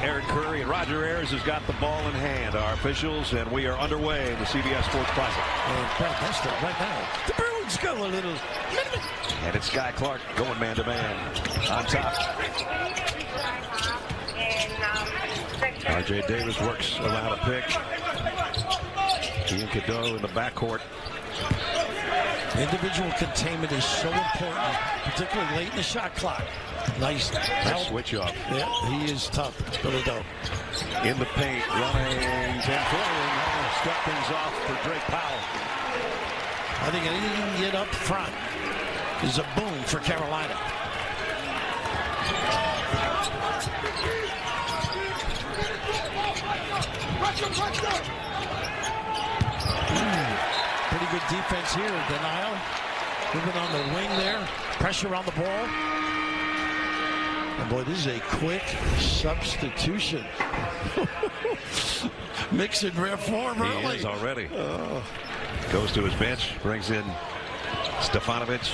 Eric Curry, and Roger Ayers has got the ball in hand. Our officials, and we are underway in the CBS Sports Classic. That's right now. The Bruins go a little. And it's Guy Clark going man-to-man on top. R.J. Davis works around a pick. Ian Cadeau in the backcourt. Individual containment is so important, particularly late in the shot clock. Nice switch off. Yeah, he is tough. Bilodeau. In the paint, running 10-footer, and struck things off for Drake Powell. I think anything you can get up front is a boom for Carolina. Pretty good defense here. Denial. Moving on the wing there. Pressure on the ball. And boy, this is a quick substitution. Mix in rare form early. He is already. Goes to his bench, brings in Stefanovic,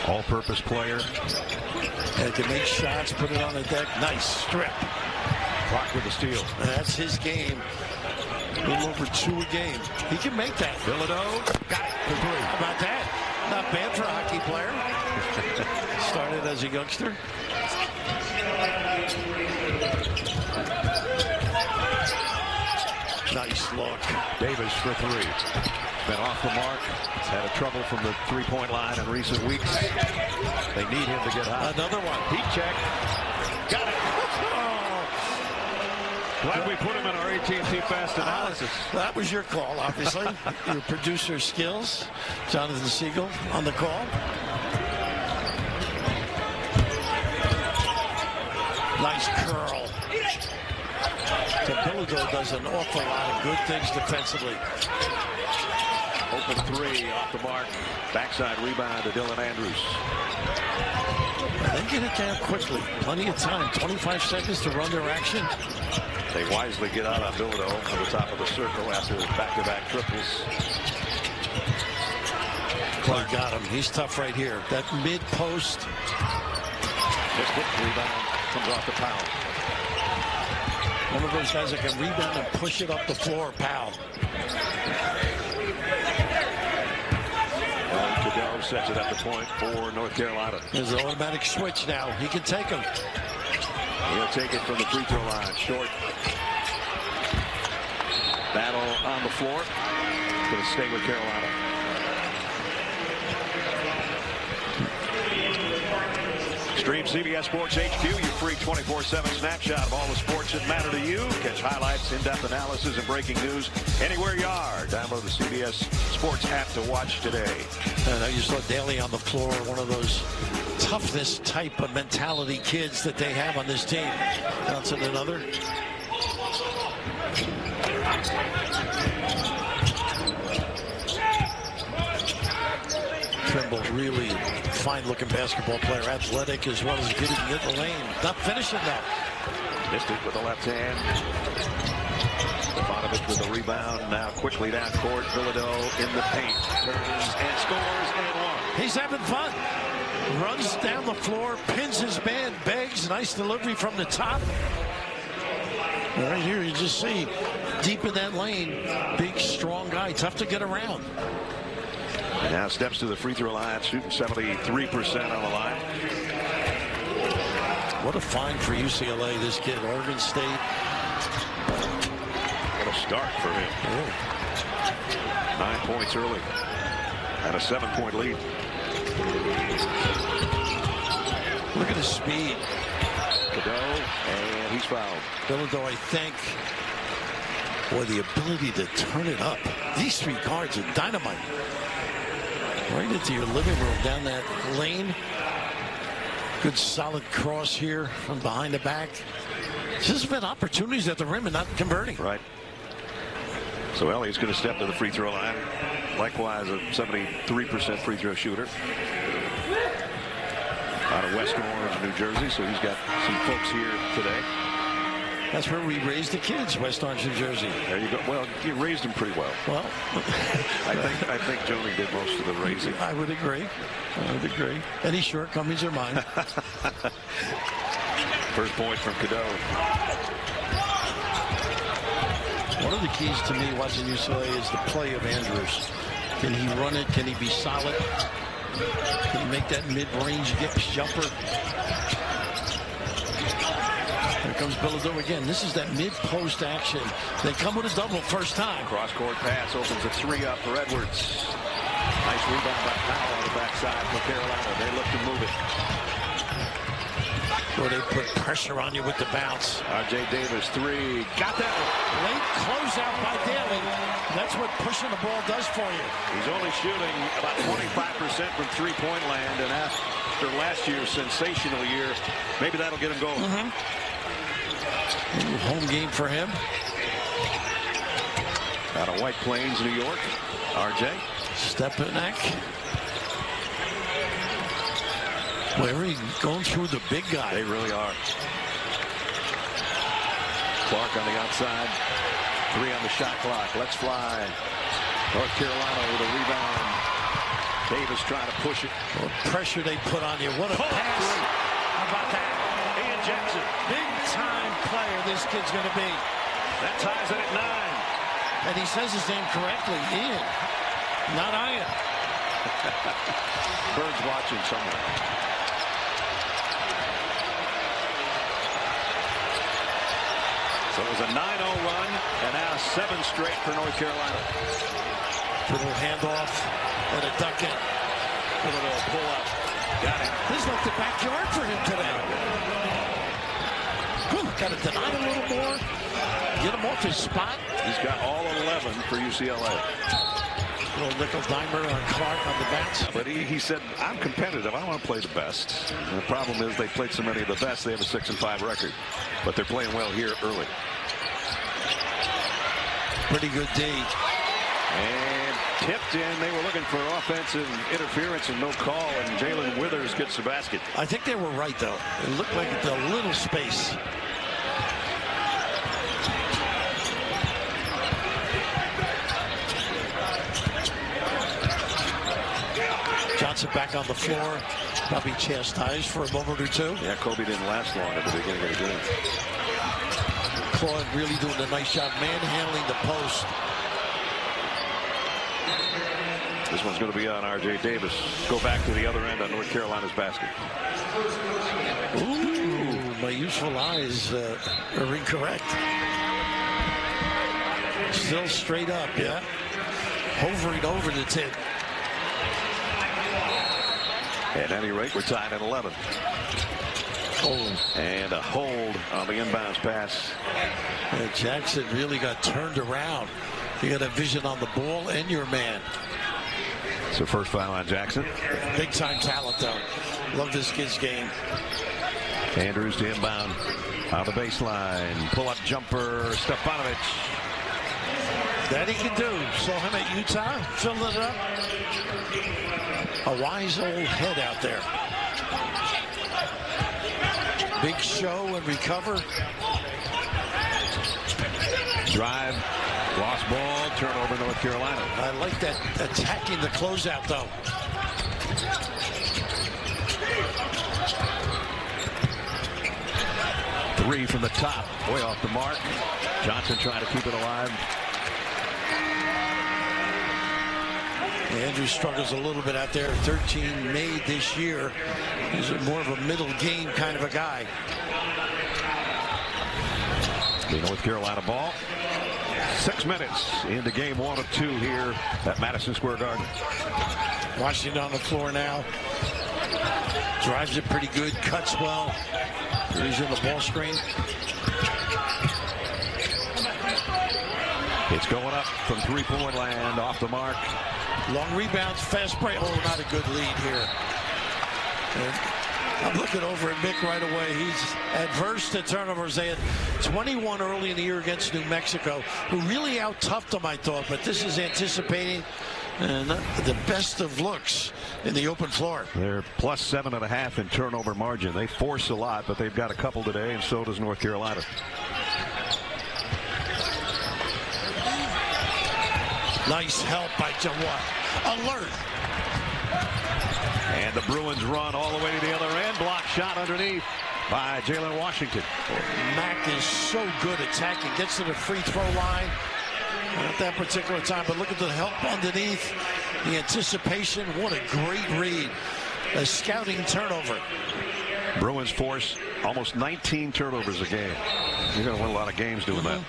all-purpose player. And can make shots, put it on the deck. Nice strip. Clark with the steal. That's his game. A little over 2 a game. He can make that. Bilodeau got it for 3. How about that? Not bad for a hockey player. Started as a youngster. Nice look. Davis for 3. Been off the mark. He's had a trouble from the three-point line in recent weeks. They need him to get hot. Another one. Heat check. Got it. Glad we put him in our AT&T Fast Analysis. That was your call, obviously. Your producer skills. Jonathan Siegel on the call. Nice curl. So Bilodeau does an awful lot of good things defensively. Open 3 off the mark. Backside rebound to Dylan Andrews. They get it down quickly. Plenty of time. 25 seconds to run their action. They wisely get out on Bilodeau on the top of the circle after back-to-back triples. Clark got him. He's tough right here. That mid-post. Just hit rebound. Comes off the Powell. One of those guys that can rebound and push it up the floor. Powell. Cadeau sets it at the point for North Carolina. There's an automatic switch now. He can take him. He'll take it from the free throw line. Short. Battle on the floor. Going to stay with Carolina. Stream CBS Sports HQ, your free 24/7 snapshot of all the sports that matter to you. Catch highlights, in-depth analysis, and breaking news anywhere you are. Download the CBS Sports app to watch today. And you saw Daly on the floor, one of those toughness type of mentality kids that they have on this team. Johnson another. Trimble, really fine-looking basketball player, athletic as well as good at get the lane. Not finishing though. Missed it with the left hand. Stefanovic with the rebound. Now quickly down court. Bilodeau in the paint. Turns and scores and one. He's having fun. Runs down the floor, pins his man, begs. Nice delivery from the top. Right here, you just see deep in that lane. Big, strong guy. Tough to get around. And now steps to the free throw line, shooting 73% on the line. What a find for UCLA, this kid. Oregon State. What a start for him. Oh. 9 points early. And a 7-point lead. Look at his speed. Cadeau, and he's fouled. Bilodeau, I think, boy, the ability to turn it up. These 3 guards are dynamite. Right into your living room down that lane. Good solid cross here from behind the back. Just been opportunities at the rim and not converting. Right. So Elliott's going to step to the free throw line. Likewise, a 73% free throw shooter. Out of West Orange, New Jersey, so he's got some folks here today. That's where we raised the kids, West Orange, New Jersey. There you go. Well, you raised them pretty well. Well, I think Joni did most of the raising. I would agree. Any shortcomings are mine. First point from Cadeau. One of the keys to me watching UCLA is the play of Andrews. Can he run it? Can he be solid? Can he make that mid-range jumper? Here comes Bilodeau again. This is that mid-post action. They come with a double first time. Cross-court pass opens a 3-up for Edwards. Nice rebound by Powell on the backside for Carolina. They look to move it. Where they put pressure on you with the bounce. R.J. Davis, 3. Got that one. Late closeout by Daly. That's what pushing the ball does for you. He's only shooting about 25% from three-point land, and after last year's sensational year, maybe that'll get him going. Home game for him. Out of White Plains, New York. R.J. Stepanek. Well, he's going through the big guy. They really are. Clark on the outside. 3 on the shot clock. Let's fly. North Carolina with a rebound. Davis trying to push it. What pressure they put on you. What a pass. How about that? Ian Jackson. Big time player this kid's going to be. That ties it at 9. And he says his name correctly. Ian. Not Ian. Bird's watching somewhere. So it was a 9-0 run, and now 7 straight for North Carolina. Little handoff and a duck in. Little pull up. Got it. This is like the backyard for him today. Got to deny a little more. Get him off his spot. He's got all 11 for UCLA. Little nickel dimer on Clark on the bounce. But he said, I'm competitive. I want to play the best. And the problem is they played so many of the best. They have a 6-5 record. But they're playing well here early. Pretty good D. And tipped in. They were looking for offensive interference and no call. And Jalen Withers gets the basket. I think they were right, though. It looked like it's a little space. Johnson back on the floor. Probably chastised for a moment or two. Yeah, Kobe didn't last long at the beginning of the game. Claude really doing a nice job manhandling the post. This one's going to be on R.J. Davis. Go back to the other end on North Carolina's basket. Ooh, my useful eyes are incorrect. Still straight up, yeah. Hovering over the tip. At any rate, we're tied at 11. And a hold on the inbounds pass. Jackson really got turned around. You got a vision on the ball and your man. So first foul on Jackson. Big time talent, though. Love this kid's game. Andrews to inbound on the baseline. Pull up jumper. Stefanovic. That he can do. Saw him at Utah. Filled it up. A wise old head out there. Big show and recover. Drive. Lost ball. Turnover North Carolina. I like that attacking the closeout, though. Three from the top. Way off the mark. Johnson trying to keep it alive. Andrews struggles a little bit out there. 13 made this year. He's more of a middle game kind of a guy. The North Carolina ball. 6 minutes into game 1 of 2 here at Madison Square Garden. Washington on the floor now. Drives it pretty good. Cuts well. He's in the ball screen. It's going up from three-point land, off the mark. Long rebounds, fast break. Oh, not a good lead here. And I'm looking over at Mick right away. He's adverse to turnovers. They had 21 early in the year against New Mexico, who really out-toughed them, I thought. But this is anticipating the best of looks in the open floor. They're plus 7.5 in turnover margin. They force a lot, but they've got a couple today, and so does North Carolina. Nice help by Jawad. Alert. And the Bruins run all the way to the other end. Block shot underneath. by Jalen Washington. Mack is so good attacking, gets to the free throw line. Not that particular time, but look at the help underneath, the anticipation. What a great read. A scouting turnover. Bruins force almost 19 turnovers a game. You're going to win a lot of games doing that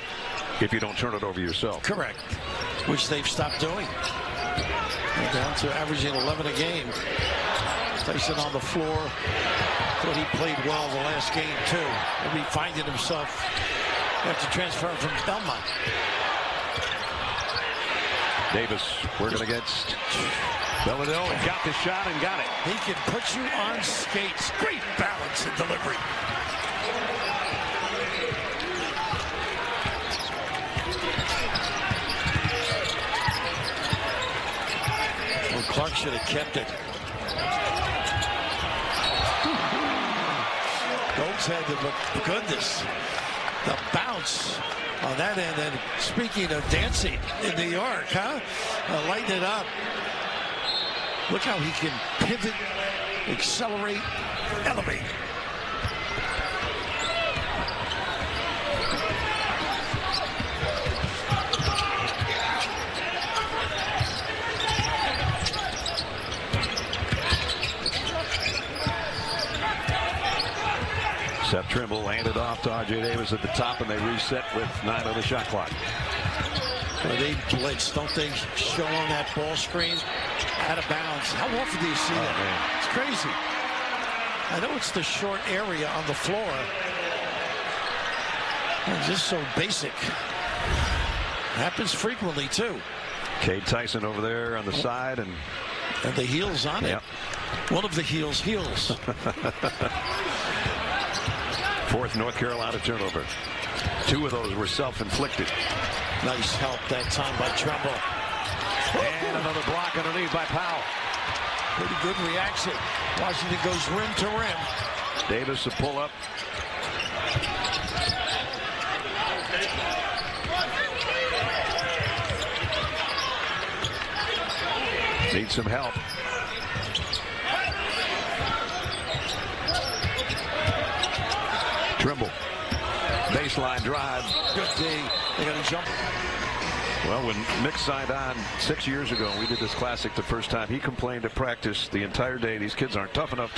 if you don't turn it over yourself. Correct, which they've stopped doing. They're down to averaging 11 a game. Tyson on the floor. Thought he played well the last game, too. Maybe finding himself after transferring from Belmont. Davis working against Bellido and got the shot and got it. He can put you on skates. Great balance and delivery. Well, Clark should have kept it. Goats had the goodness. The bounce on that end. And speaking of dancing in New York, huh? Lighten it up. Look how he can pivot, accelerate, elevate. Seth Trimble handed off to R.J. Davis at the top, and they reset with 9 on the shot clock. Well, they blitz, don't they? Show on that ball screen, out of bounds. How often do you see that? Man. It's crazy. I know it's the short area on the floor. It's just so basic. Happens frequently, too. Cade Tyson over there on the side, and the heels on it. One of the heels. Fourth North Carolina turnover. 2 of those were self-inflicted. Nice help that time by Trimble. And another block underneath by Powell. Pretty good reaction. Washington goes rim to rim. Davis a pull up. Needs some help. Trimble. Baseline drive. Good D. They got to jump. Well, when Mick signed on 6 years ago, we did this classic the first time. He complained at practice the entire day. These kids aren't tough enough.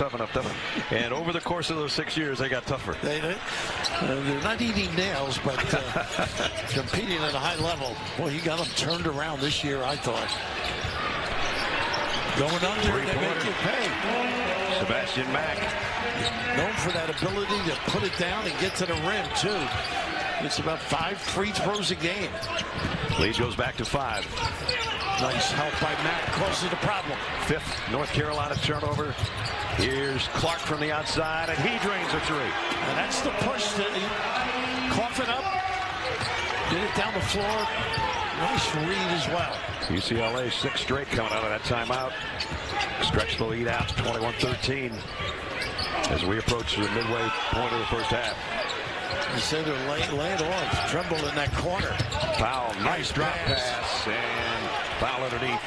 And over the course of those 6 years, they got tougher. They're not eating nails, but competing at a high level. Boy, he got them turned around this year, I thought. Going under, they make you pay. Sebastian Mack. Known for that ability to put it down and get to the rim, too. It's about 5 free throws a game. Lead goes back to 5. Nice help by Mack. Causes the problem. 5th North Carolina turnover. Here's Clark from the outside, and he drains a 3. And that's the push. Cough it up. Get it down the floor. Nice read as well. UCLA 6 straight coming out of that timeout. Stretch the lead out to 21-13 as we approach the midway point of the first half. You said they're laying off. Trimble in that corner. Powell, nice drop pass, and Powell underneath.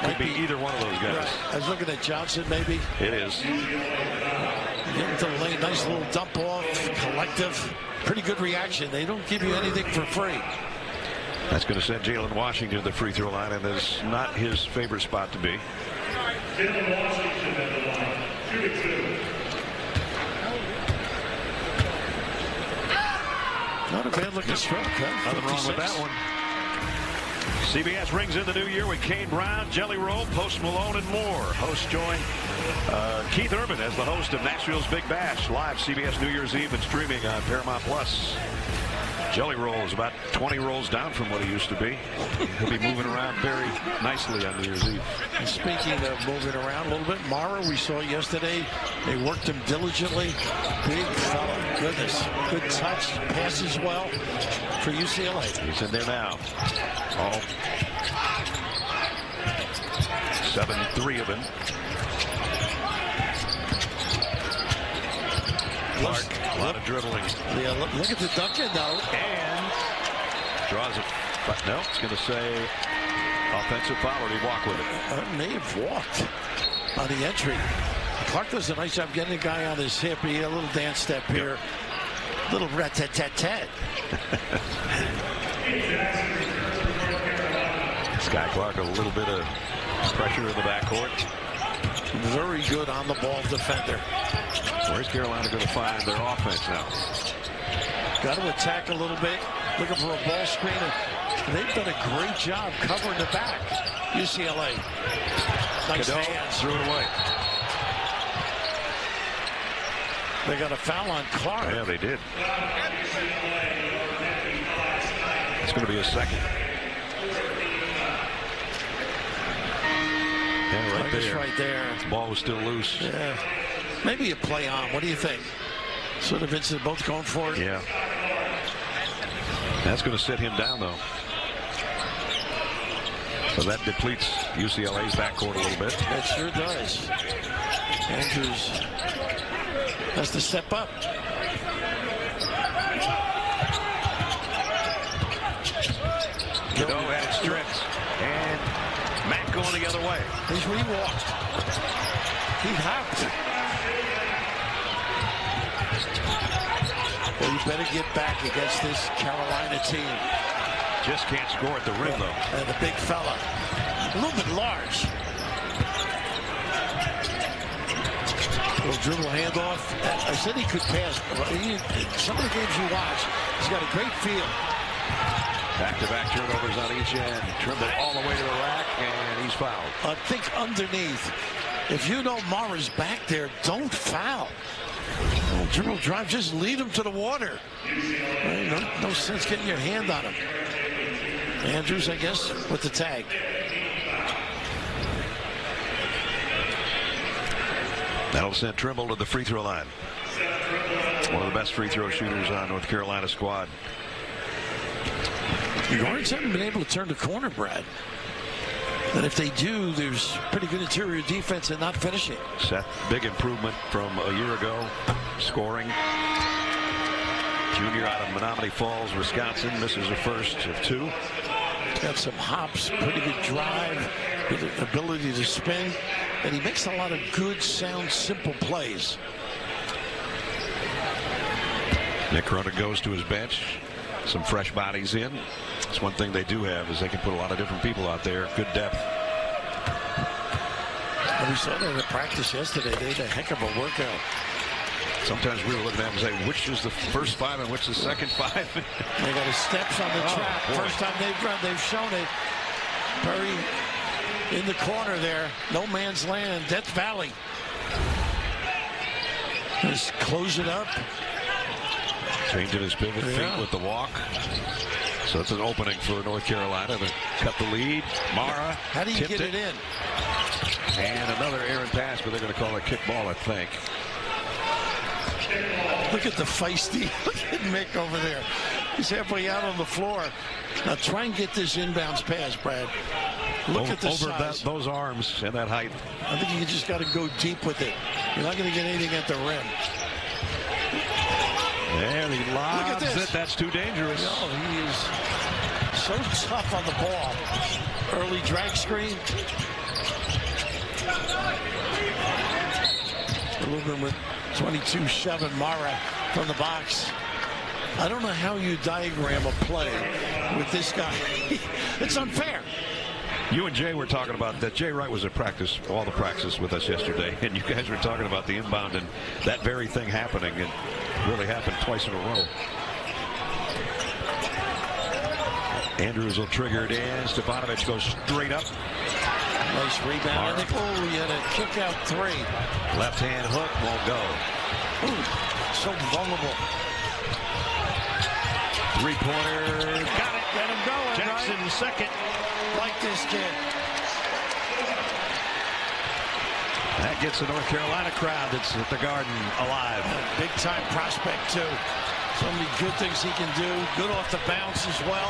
Could be either one of those guys. Right. I was looking at Johnson, maybe. It is. Getting to the lane, nice little dump off, collective. Pretty good reaction. They don't give you anything for free. That's going to send Jalen Washington to the free throw line, and that's not his favorite spot to be. Jalen Washington at the line, shooting 2. Not a bad looking stroke, huh? Nothing wrong with that one. CBS rings in the new year with Kane Brown, Jelly Roll, Post Malone, and more. Hosts join Keith Urban as the host of Nashville's Big Bash, live CBS New Year's Eve and streaming on Paramount Plus. Jelly Roll is about 20 rolls down from what he used to be. He'll be moving around very nicely on New Year's Eve. And speaking of moving around a little bit, Mara, we saw yesterday, they worked him diligently. Big fella, goodness. Good touch, passes well for UCLA. He's in there now. All 7-3 of them. Clark, a lot of dribbling. Yeah, look at the dunking, though. And draws it. But no, it's going to say offensive foul, or did he walk with it? May have walked on the entry. Clark does a nice job getting the guy on his hip. He had a little dance step here. Little rat-tat-tat-tat. Sky Clark, a little bit of pressure in the backcourt. Very good on the ball defender. Where's Carolina going to find their offense now? Got to attack a little bit. Looking for a ball screen. They've done a great job covering the back. UCLA. Nice hands. Threw it away. They got a foul on Clark. Yeah, they did. It's going to be a second. Yeah, right there. Right there. The ball was still loose. Yeah. Maybe a play on. What do you think? Sort of Vincent both going for it. Yeah. That's going to sit him down, though. So that depletes UCLA's backcourt a little bit. It sure does. Andrews has to step up. Cadeau had it stripped. And Matt going the other way. He's rewalked. He hopped. Well, you better get back against this Carolina team. Just can't score at the rim, though. And the big fella. A little bit large. Little dribble handoff. I said he could pass. Some of the games you watch, he's got a great feel. Back-to-back turnovers on each end. Trimble all the way to the rack, and he's fouled. I think underneath. If you know Mara's back there, don't foul. No dribble drive, just lead him to the water. No sense getting your hand on him. Andrews, I guess, with the tag. That'll send Trimble to the free throw line. One of the best free throw shooters on North Carolina squad. The guards haven't been able to turn the corner, Brad. And if they do, there's pretty good interior defense and not finishing. Seth, big improvement from a year ago. Scoring. Junior out of Menominee Falls, Wisconsin. Misses her first of two. Got some hops, pretty good drive, good ability to spin. And he makes a lot of good, sound, simple plays. Nick Cronin goes to his bench. Some fresh bodies in. That's one thing they do have, is they can put a lot of different people out there. Good depth. And we saw that in practice yesterday. They had a heck of a workout. Sometimes we were looking at them and say, which is the first five and which is the second five? They got his steps on the trap. Boy. First time they've run, they've shown it. Perry in the corner there. No man's land. Death Valley. Just close it up. Changing his pivot feet with the walk. So it's an opening for North Carolina to cut the lead. Mara. How do you get it in? And another errant pass, but they're going to call it kick ball, I think. Look at the feisty. Look at Mick over there. He's halfway out on the floor. Now try and get this inbounds pass, Brad. Look at the size. Those arms and that height. I think you just got to go deep with it. You're not going to get anything at the rim. And he lobs it. That's too dangerous. No, he is so tough on the ball. Early drag screen. A little bit with 22-7 Mara from the box. I don't know how you diagram a play with this guy. It's unfair. You and Jay were talking about that. Jay Wright was at practice, all the practice with us yesterday, and you guys were talking about the inbound and that very thing happening, and really happened twice in a row. Andrews will trigger it in. Stefanovic goes straight up. Nice rebound. Oh, he had a kick out three. Left hand hook won't go. Ooh, so vulnerable. Three-pointer. Got it. Get him going. Jackson right? second. Like this kid. That gets the North Carolina crowd that's at the Garden alive. Big time prospect too. So many good things he can do. Good off the bounce as well.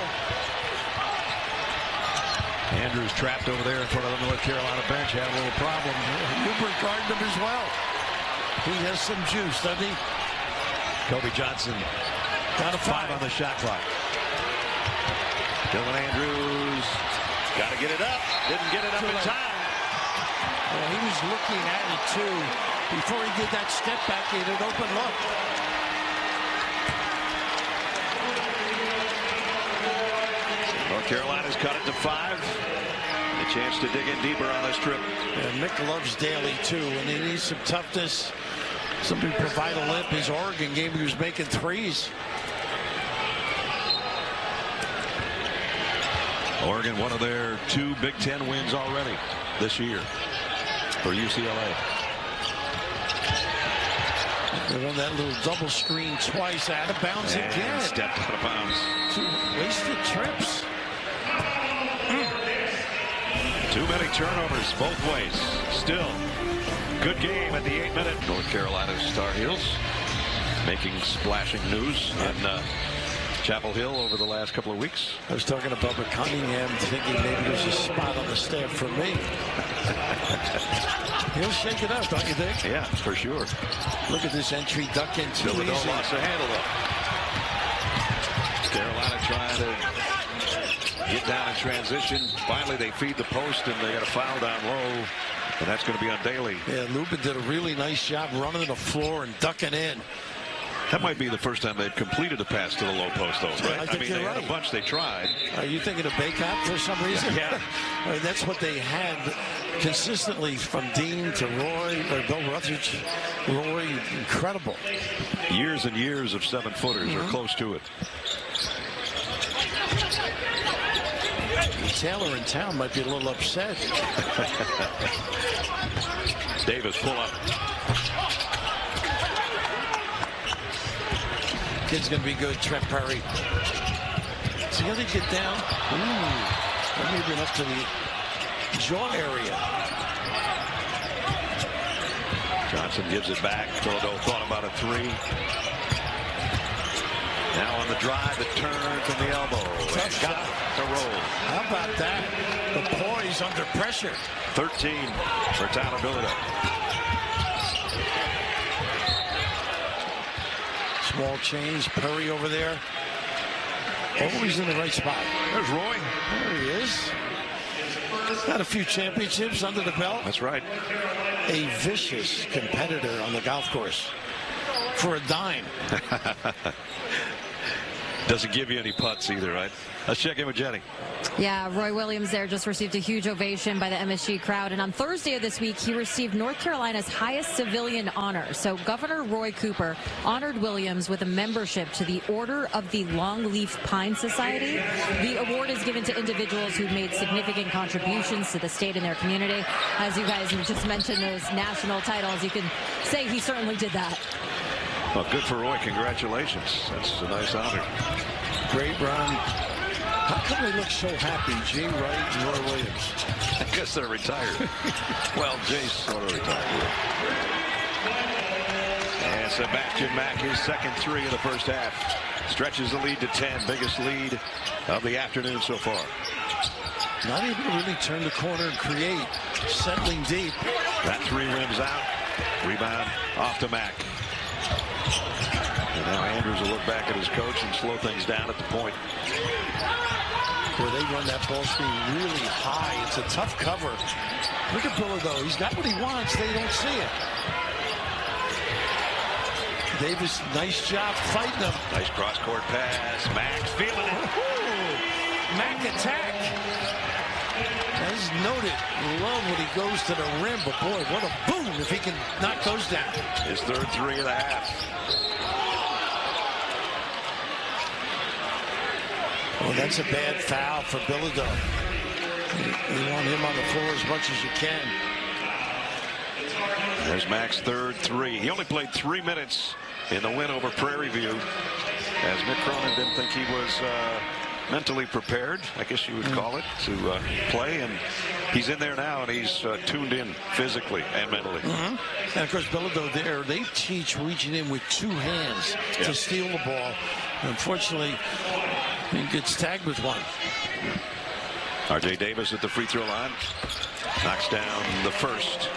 Andrews trapped over there in front of the North Carolina bench. Had a little problem. Hubert guarded him as well. He has some juice, doesn't he? Kobe Johnson. Got a 5 on the shot clock. Dylan Andrews. Got to get it up. Didn't get it up in time. Well, he was looking at it too. Before he did that step back, he had an open look. North Carolina's cut it to 5. A chance to dig in deeper on this trip. And Mick loves Daly too, and he needs some toughness. Somebody provide a lip. His Oregon game, he was making threes. Oregon, one of their 2 Big Ten wins already this year for UCLA. They won that little double screen twice, out of bounds and again. Stepped out of bounds. 2 wasted trips. Too many turnovers both ways. Still, good game at the 8-minute. North Carolina's Tar Heels making splashing news in Chapel Hill over the last couple of weeks. I was talking about Cunningham, thinking maybe there's a spot on the staff for me. He'll shake it up, don't you think? Yeah, for sure. Look at this entry, duck in too Villanova easy. lost a handle though. Carolina trying to get down in transition. Finally, they feed the post, and they got a foul down low, and that's going to be on Daly. Yeah, Lubin did a really nice job running the floor and ducking in. That might be the first time they've completed a pass to the low post, though, right? I mean, they had a bunch they tried. Are you thinking of Baycott for some reason? Yeah. I mean, that's what they had consistently from Dean to Roy, or Bill Rutherford. Roy, incredible. Years and years of 7-footers or close to it. Taylor in town might be a little upset. Davis pull up. Kid's going to be good, Trent Perry. So you got to get down. Ooh, maybe up to the jaw area. Johnson gives it back. Thibodeau thought about a 3. Now on the drive, the turn from the elbow. Tough Got shot. to roll. How about that? The poise under pressure. 13 for Tyler Thibodeau. Small change. Perry over there. Always in the right spot. There's Roy. There he is. Got a few championships under the belt. That's right. A vicious competitor on the golf course. For a dime. Doesn't give you any putts either, right? Let's check in with Jenny. Yeah, Roy Williams there just received a huge ovation by the MSG crowd. And on Thursday of this week, he received North Carolina's highest civilian honor. So Governor Roy Cooper honored Williams with a membership to the Order of the Longleaf Pine Society. The award is given to individuals who made significant contributions to the state and their community. As you guys just mentioned, those national titles, you can say he certainly did that. Well, good for Roy. Congratulations. That's a nice honor. Great run. How come they look so happy, Jay Wright and Roy Williams? I guess they're retired. Well, Jay's sort of retired. And Sebastian Mack, his second 3 in the first half. Stretches the lead to 10. Biggest lead of the afternoon so far. Not able to really turn the corner and create. Settling deep. That 3 rims out. Rebound off to Mack. And now Andrews will look back at his coach and slow things down at the point. Where they run that ball screen really high. It's a tough cover. Look at Thibodeau. He's got what he wants. They don't see it. Davis, nice job fighting him. Nice cross-court pass. Mack feeling it. Mack attack. As noted, love when he goes to the rim, but boy, what a boom if he can knock those down. His third 3 of the half. Well, that's a bad foul for Thibodeau. You want him on the floor as much as you can. There's Mack's third 3. He only played 3 minutes in the win over Prairie View, as Mick Cronin didn't think he was mentally prepared, I guess you would call it, to play. And he's in there now, and he's tuned in physically and mentally. And of course, Thibodeau there, they teach reaching in with 2 hands to steal the ball. Unfortunately, he gets tagged with 1. R.J. Davis at the free throw line. Knocks down the first.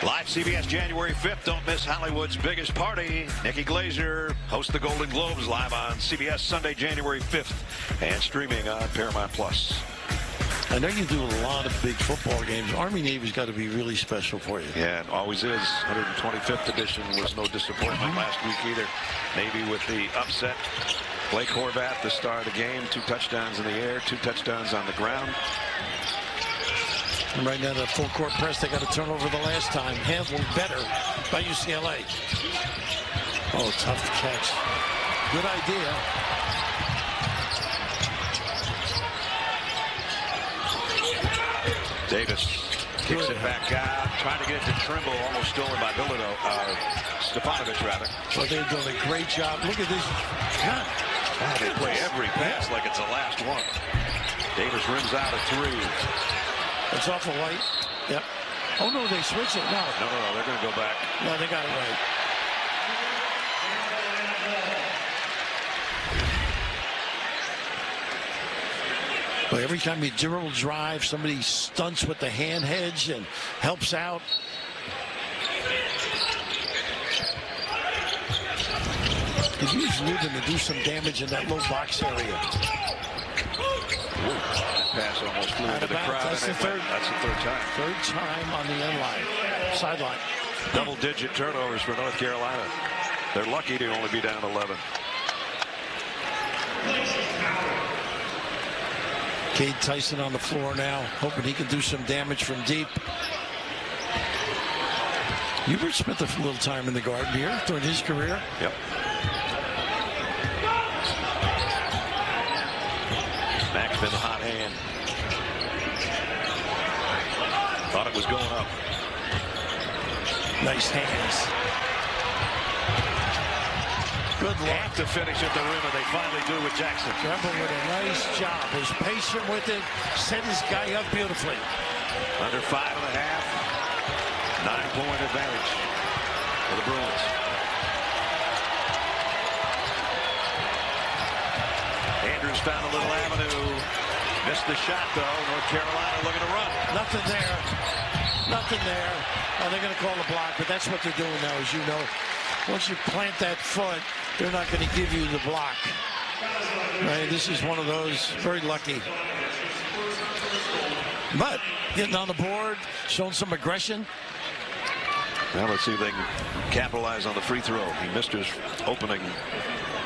Live CBS January 5th. Don't miss Hollywood's biggest party. Nikki Glazer hosts the Golden Globes live on CBS Sunday, January 5th. And streaming on Paramount Plus. I know you do a lot of big football games. Army-Navy's got to be really special for you. Yeah, it always is. 125th edition was no disappointment last week either. Navy with the upset. Blake Horvath, the star of the game. 2 touchdowns in the air, 2 touchdowns on the ground. And right now, the full court press, they got a turnover the last time. Handled better by UCLA. Oh, tough catch. Good idea. Davis kicks it back out, trying to get it to Trimble, almost stolen by Stefanovic, rather. Well, they're doing a great job. Look at this. God. They play every pass like it's the last one. Davis rims out a 3. It's awful light. Yep. Oh, no, they switch it. No. No, they're going to go back. No, they got it right. But every time you dribble drive, somebody stunts with the hand hedge and helps out. Could use Lubin to do some damage in that low box area. Ooh, that pass almost flew into the crowd. That's the third time. Third time on the end line, sideline. Double-digit turnovers for North Carolina. They're lucky to only be down 11. Cade Tyson on the floor now, hoping he can do some damage from deep. Hubert spent a little time in the Garden here during his career. Yep. Mack's been the hot hand. Thought it was going up. Nice hands. Good luck. Have to finish at the rim, and they finally do with Jackson. Tremble with a nice job. Was patient with it. Set his guy up beautifully. Under 5.5. 9-point advantage for the Bruins. Andrews found a little avenue. Missed the shot, though. North Carolina looking to run. Nothing there. Nothing there. Oh, they're going to call the block, but that's what they're doing now, as you know. Once you plant that foot, they're not going to give you the block. Right? This is one of those. Very lucky. But getting on the board, showing some aggression. Now let's see if they can capitalize on the free throw. He missed his opening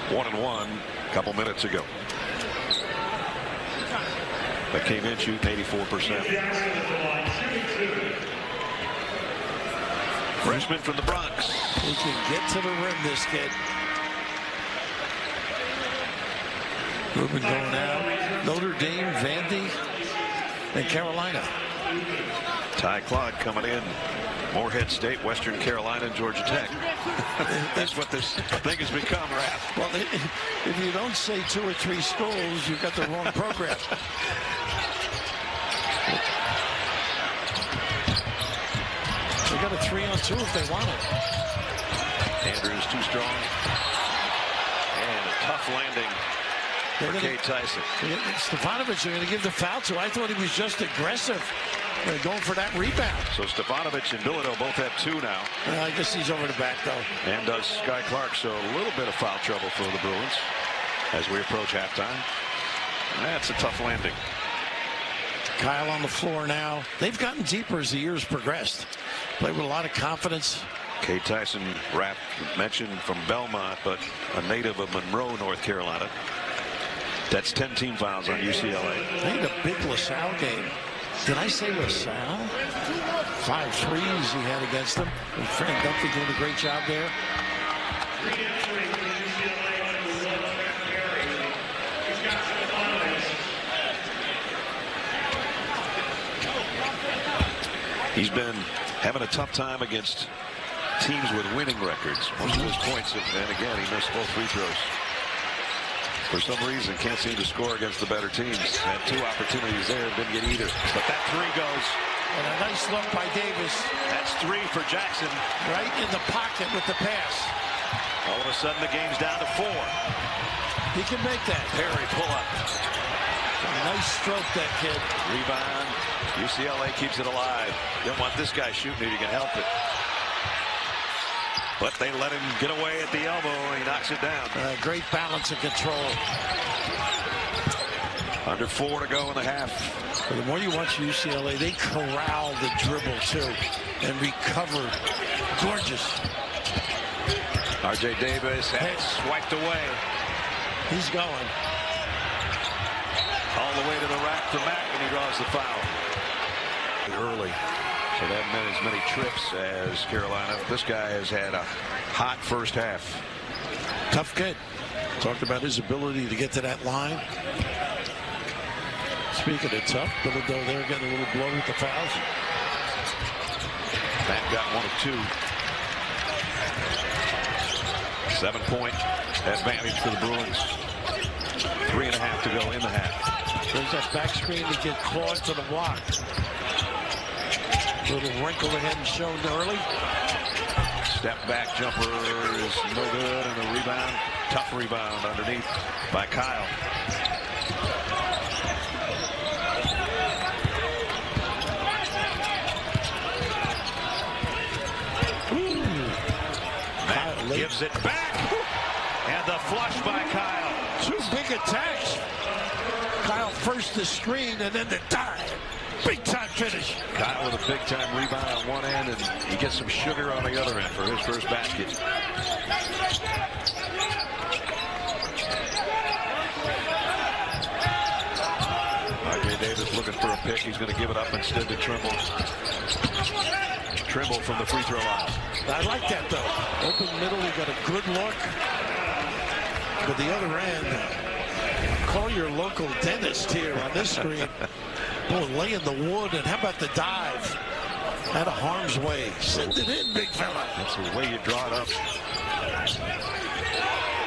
1-and-1 a couple minutes ago. But came in shooting 84%. Freshman from the Bronx. He can get to the rim, this kid. Rubin going out. Notre Dame, Vandy, and Carolina. Ty Clodd coming in. Morehead State, Western Carolina, and Georgia Tech. That's what this thing has become, Raph. Well, if you don't say 2 or 3 schools, you've got the wrong program. They got a 3-on-2 if they want it. Andrews too strong. And a tough landing for Cade Tyson. Stefanovic, they're going to give the foul to. I thought he was just aggressive. They're going for that rebound. So Stefanovic and Bilodeau both have 2 now. I guess he's over the back, though. And does Sky Clark, so a little bit of foul trouble for the Bruins as we approach halftime. That's a tough landing. Kyle on the floor now. They've gotten deeper as the years progressed. Play with a lot of confidence. Cade Tyson, Rapp mentioned from Belmont, but a native of Monroe, North Carolina. That's 10 team fouls on UCLA. They had a big LaSalle game. Did I say LaSalle? 5 threes he had against them. And Fran Duffy doing a great job there. He's been having a tough time against teams with winning records. Most of his points, and again, he missed both free throws. For some reason, can't seem to score against the better teams. Had 2 opportunities there, didn't get either. But that 3 goes. And a nice look by Davis. That's 3 for Jackson. Right in the pocket with the pass. All of a sudden, the game's down to 4. He can make that. Perry pull up. A nice stroke, that kid. Rebound. UCLA keeps it alive. You don't want this guy shooting it. You can help it. But they let him get away at the elbow, and he knocks it down. Great balance and control. Under 4 to go in the half. But the more you watch UCLA, they corral the dribble too and recover. Gorgeous. R.J. Davis has swiped away. He's going. All the way to the rack for Mack, and he draws the foul. Early. So that meant as many trips as Carolina. This guy has had a hot first half. Tough kid. Talked about his ability to get to that line. Speaking of tough, but though they're getting a little blow with the fouls. Matt got 1 of 2. 7-point advantage for the Bruins. 3.5 to go in the half. There's that back screen to get Claude to the block. Little wrinkle ahead and shown early. Step back jumper is no good, and a rebound, tough rebound underneath by Kyle. Matt gives it back, and the flush by Kyle. 2 big attacks. Kyle first the screen and then the dive. Big time finish. Kyle with a big time rebound on one end, and he gets some sugar on the other end for his first basket. R.J. Davis looking for a pick. He's going to give it up instead to Trimble. Trimble from the free throw line. I like that though. Open middle, he got a good look. But the other end, call your local dentist here on this screen. Boy, laying the wood, and how about the dive? Out of harm's way. Send it in, big fella. That's the way you draw it up.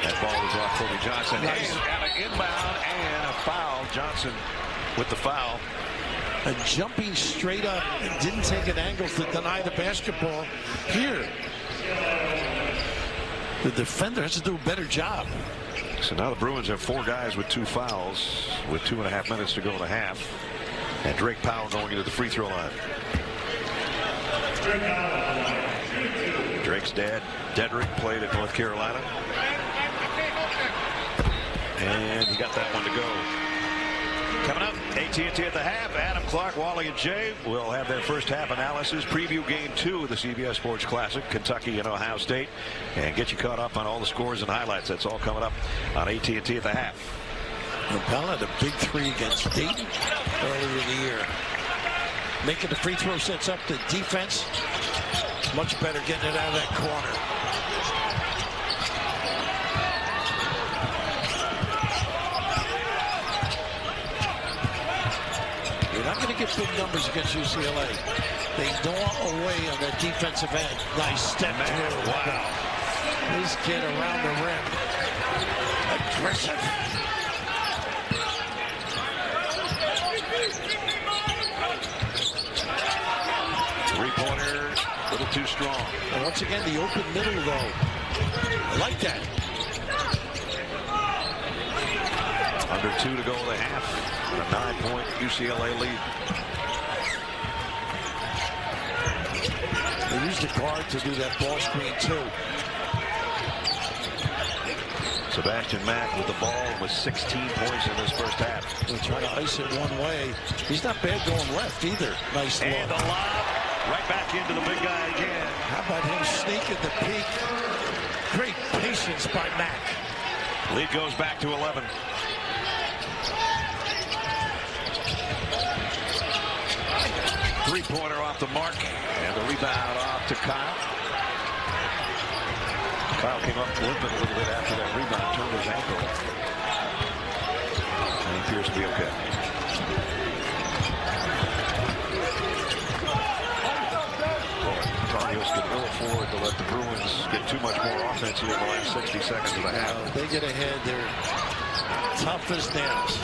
That ball was off Kobe Johnson. Nice. And an inbound and a foul. Johnson with the foul. And jumping straight up and didn't take an angle to deny the basketball. Here, the defender has to do a better job. So now the Bruins have 4 guys with 2 fouls with 2.5 minutes to go in the half. And Drake Powell going into the free throw line. Drake's dad, Dedrick, played at North Carolina. And he got that one to go. Coming up, AT&T at the half. Adam Clark, Wally, and Jay will have their first half analysis. Preview game 2 of the CBS Sports Classic, Kentucky and Ohio State. And get you caught up on all the scores and highlights. That's all coming up on AT&T at the half. Powell had a big 3 against Dayton earlier in the year. Making the free throw, sets up the defense. Much better getting it out of that corner. You're not going to get big numbers against UCLA. They gnaw away on that defensive end. Nice step through. Wow. This kid around the rim. Aggressive. Three-pointer, a little too strong. And once again, the open middle, though. I like that. Under 2 to go in the half. A 9-point UCLA lead. They used the guard to do that ball screen, too. Sebastian Mack with the ball with 16 points in this first half. They try to ice it one way. He's not bad going left either. Nice look. And the lob right back into the big guy again. How about him sneaking the peak? Great patience by Mack. Lead goes back to 11. Three-pointer off the mark, and the rebound off to Kyle. Kyle came up limping a little bit after that rebound, turned his ankle, and he appears to be okay. Cardinals can ill afford to let the Bruins get too much more offense here in the last 60 seconds of the half. They get ahead. They're tough as nails.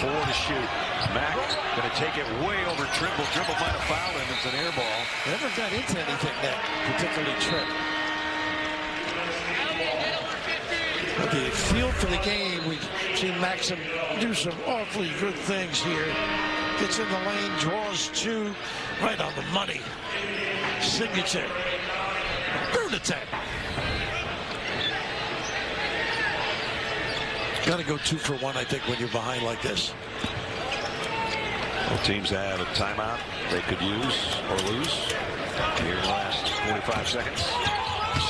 4 to shoot. Mack going to take it way over Trimble. Trimble might have fouled him. It's an air ball. Never got into anything that particularly tripped. But the feel for the game, we've seen Maxim do some awfully good things here. Gets in the lane, draws 2, right on the money. Signature. Lunatic. Got to go 2 for 1, I think, when you're behind like this. Both teams have a timeout they could use or lose here in the last 45 seconds.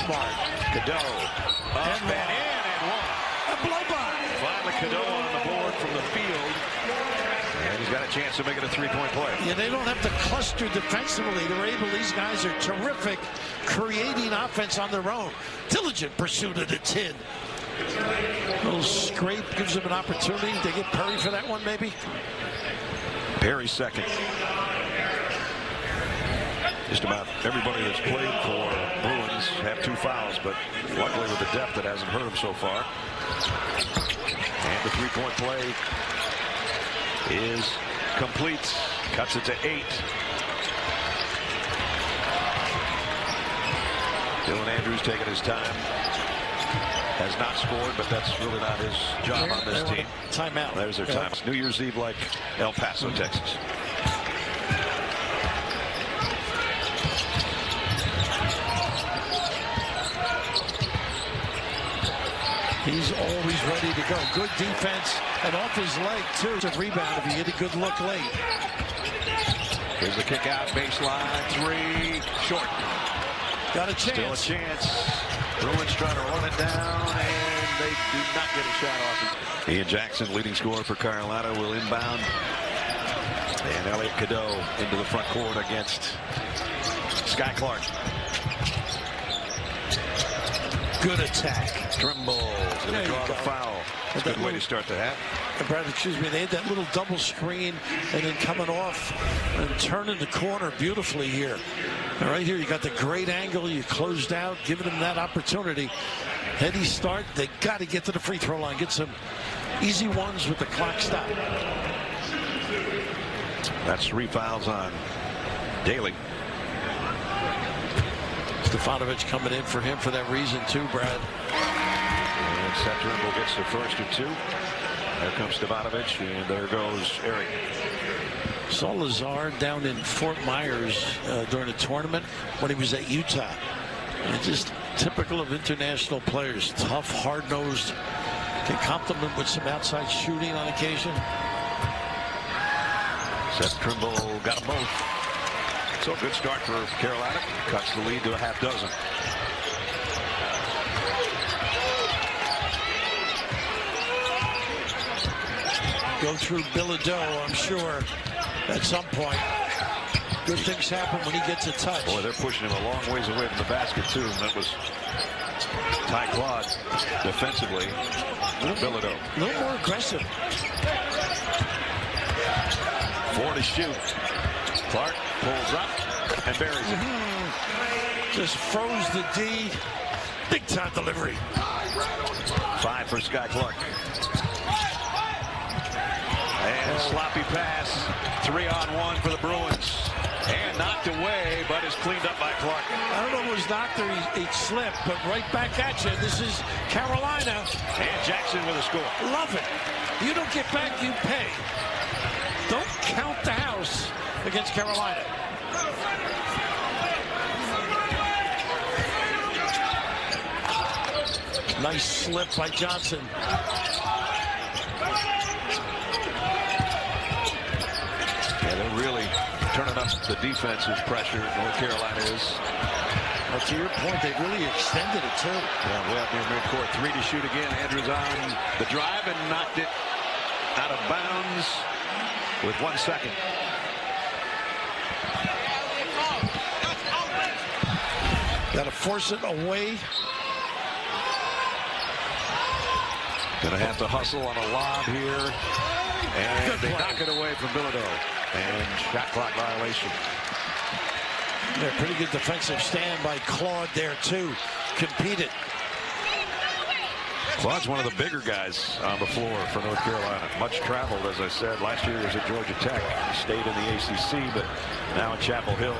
Smart. Cadeau up and in and one. A blow by. Finally, Cadeau on the board from the field. And he's got a chance to make it a 3-point play. Yeah, they don't have to cluster defensively. They're able. These guys are terrific, creating offense on their own. Diligent pursuit of the tin. A little scrape gives them an opportunity. They get Perry for that one, maybe. Perry's second. Just about everybody that's played for Bruins have 2 fouls, but luckily with the depth, it hasn't hurt them so far. And the 3-point play is complete. Cuts it to 8. Dylan Andrews taking his time. Has not scored, but that's really not his job on this team. Timeout. There's their time. It's New Year's Eve like El Paso, Texas. He's always ready to go. Good defense, and off his leg, too. It's a rebound if you get a good look late. Here's the kick out, baseline, 3, short. Got a chance. Still a chance. Bruins trying to run it down, and they do not get a shot off. Ian Jackson, leading scorer for Carolina, will inbound. And Elliot Cadeau into the front court against Sky Clark. Good attack. Trimble going to draw the foul. That's a good way to start the half. Brad, excuse me, they had that little double screen and then coming off and turning the corner beautifully here. And right here, you got the great angle. You closed out, giving them that opportunity. Heady start. They got to get to the free throw line. Get some easy ones with the clock stop. That's 3 fouls on Daly. Stefanovic coming in for him for that reason, too, Brad. And Seth Trimble gets the first of 2. There comes Stefanovic, and there goes Eric. Saw Lazard down in Fort Myers during a tournament when he was at Utah. And just typical of international players. Tough, hard-nosed. Can complement with some outside shooting on occasion. Seth Trimble got them both. So good start for Carolina. Cuts the lead to a half dozen. Go through Bilodeau, I'm sure, at some point. Good things happen when he gets a touch. Boy, they're pushing him a long ways away from the basket, too. And that was Ty Claude defensively. Bilodeau. A little more aggressive. 4 to shoot. Clark pulls up and buries it. Just froze the D. Big time delivery. 5 for Sky Clark. And sloppy pass. 3-on-1 for the Bruins. And knocked away, but is cleaned up by Clark. I don't know if it was knocked or he slipped, but right back at you. This is Carolina. And Jackson with a score. Love it. You don't get back, you pay. Don't count the house against Carolina. Nice slip by Johnson. Yeah, they're really turning up the defensive pressure. North Carolina is. Well, to your point, they really extended it, too. Yeah, way up near midcourt. 3 to shoot again. Andrews on the drive and knocked it out of bounds with 1 second. Got to force it away. Gonna have to hustle on a lob here. And they knock it away from Bilodeau. And shot clock violation. Yeah, pretty good defensive stand by Claude there, too. Competed. Claude's one of the bigger guys on the floor for North Carolina. Much traveled, as I said. Last year he was at Georgia Tech. He stayed in the ACC, but now at Chapel Hill.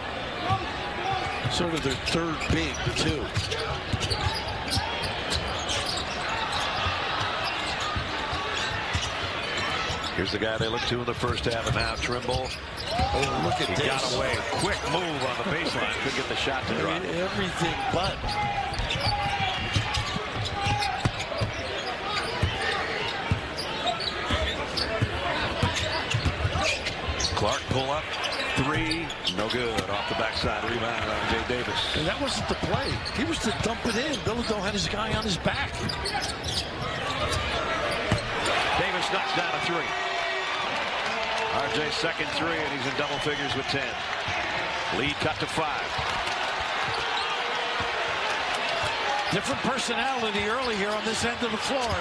Sort of their third big, too. Here's the guy they look to in the first half, and now Trimble. Oh, look at he this. Got away. Quick move on the baseline. Couldn't get the shot to drop. Everything but. pull-up. 3, no good. Off the backside rebound on Jay Davis. And that wasn't the play. He was to dump it in. Bilodeau had his guy on his back. Davis knocks down a 3. RJ's second 3, and he's in double figures with 10. Lead cut to 5. Different personality early here on this end of the floor.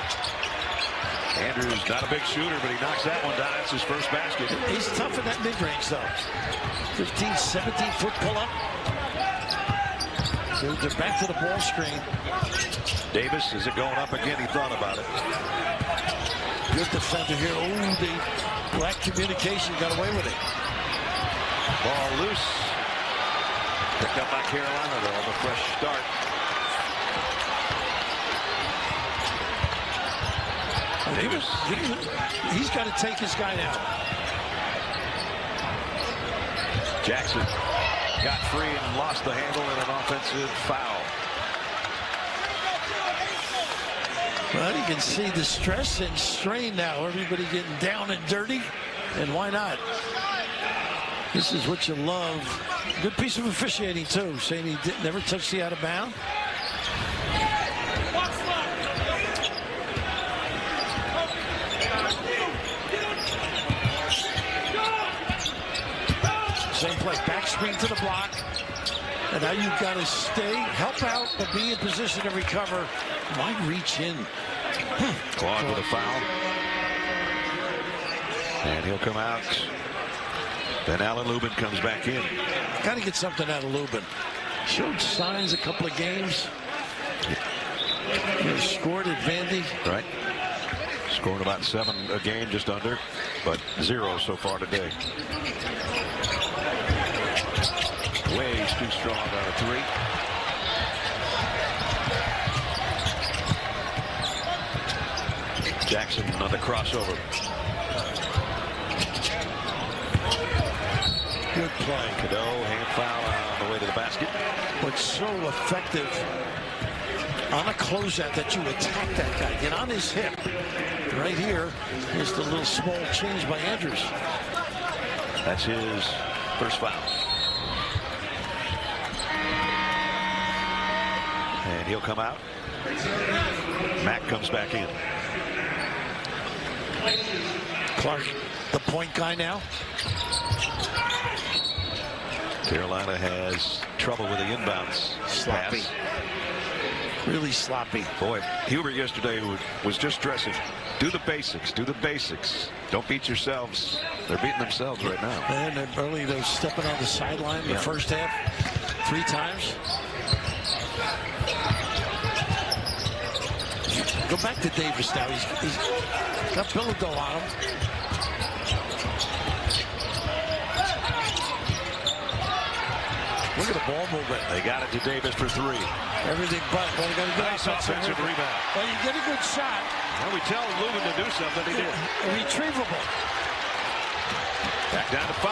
Andrews not a big shooter, but he knocks that one down. It's his first basket. He's tough in that mid-range, though. 15, 17-foot pull-up. They're back to the ball screen. Davis, is it going up again? He thought about it. Good defender here. Oh, the lack communication, got away with it. Ball loose. Picked up by Carolina, though, the fresh start. Davis. He's got to take his guy now. Jackson got free and lost the handle in an offensive foul. Well, you can see the stress and strain now. Everybody getting down and dirty. And why not? This is what you love. Good piece of officiating, too. Saying he never touched the out of bound. Same play, back screen to the block. And now you've got to stay, help out, but be in position to recover. Why reach in? Claude with a foul. And he'll come out. Then Alan Lubin comes back in. Got to get something out of Lubin. Showed signs a couple of games. He scored at Vandy. Right. Scoring about 7 a game, just under, but 0 so far today. Way's too strong on a 3. Jackson on the crossover. Good play. Cadeau, hand foul on the way to the basket. What's so effective on a closeout that you attack that guy, get on his hip. Right here is the little small change by Andrews. That's his first foul. And he'll come out. Mack comes back in. Clark, the point guy now. Carolina has trouble with the inbounds. Sloppy. Pass. Really sloppy. Boy, Hubert yesterday was just stressing. Do the basics. Do the basics. Don't beat yourselves. They're beating themselves right now. And early they're stepping on the sideline in the first half 3 times. Go back to Davis now. He's got Bilodeau on him. Look at the ball movement. They got it to Davis for 3. Everything but. Well, you got a good Nice offensive rebound. Well, you get a good shot. Well, we tell Lubin to do something. He did. Retrievable. Back down to 5.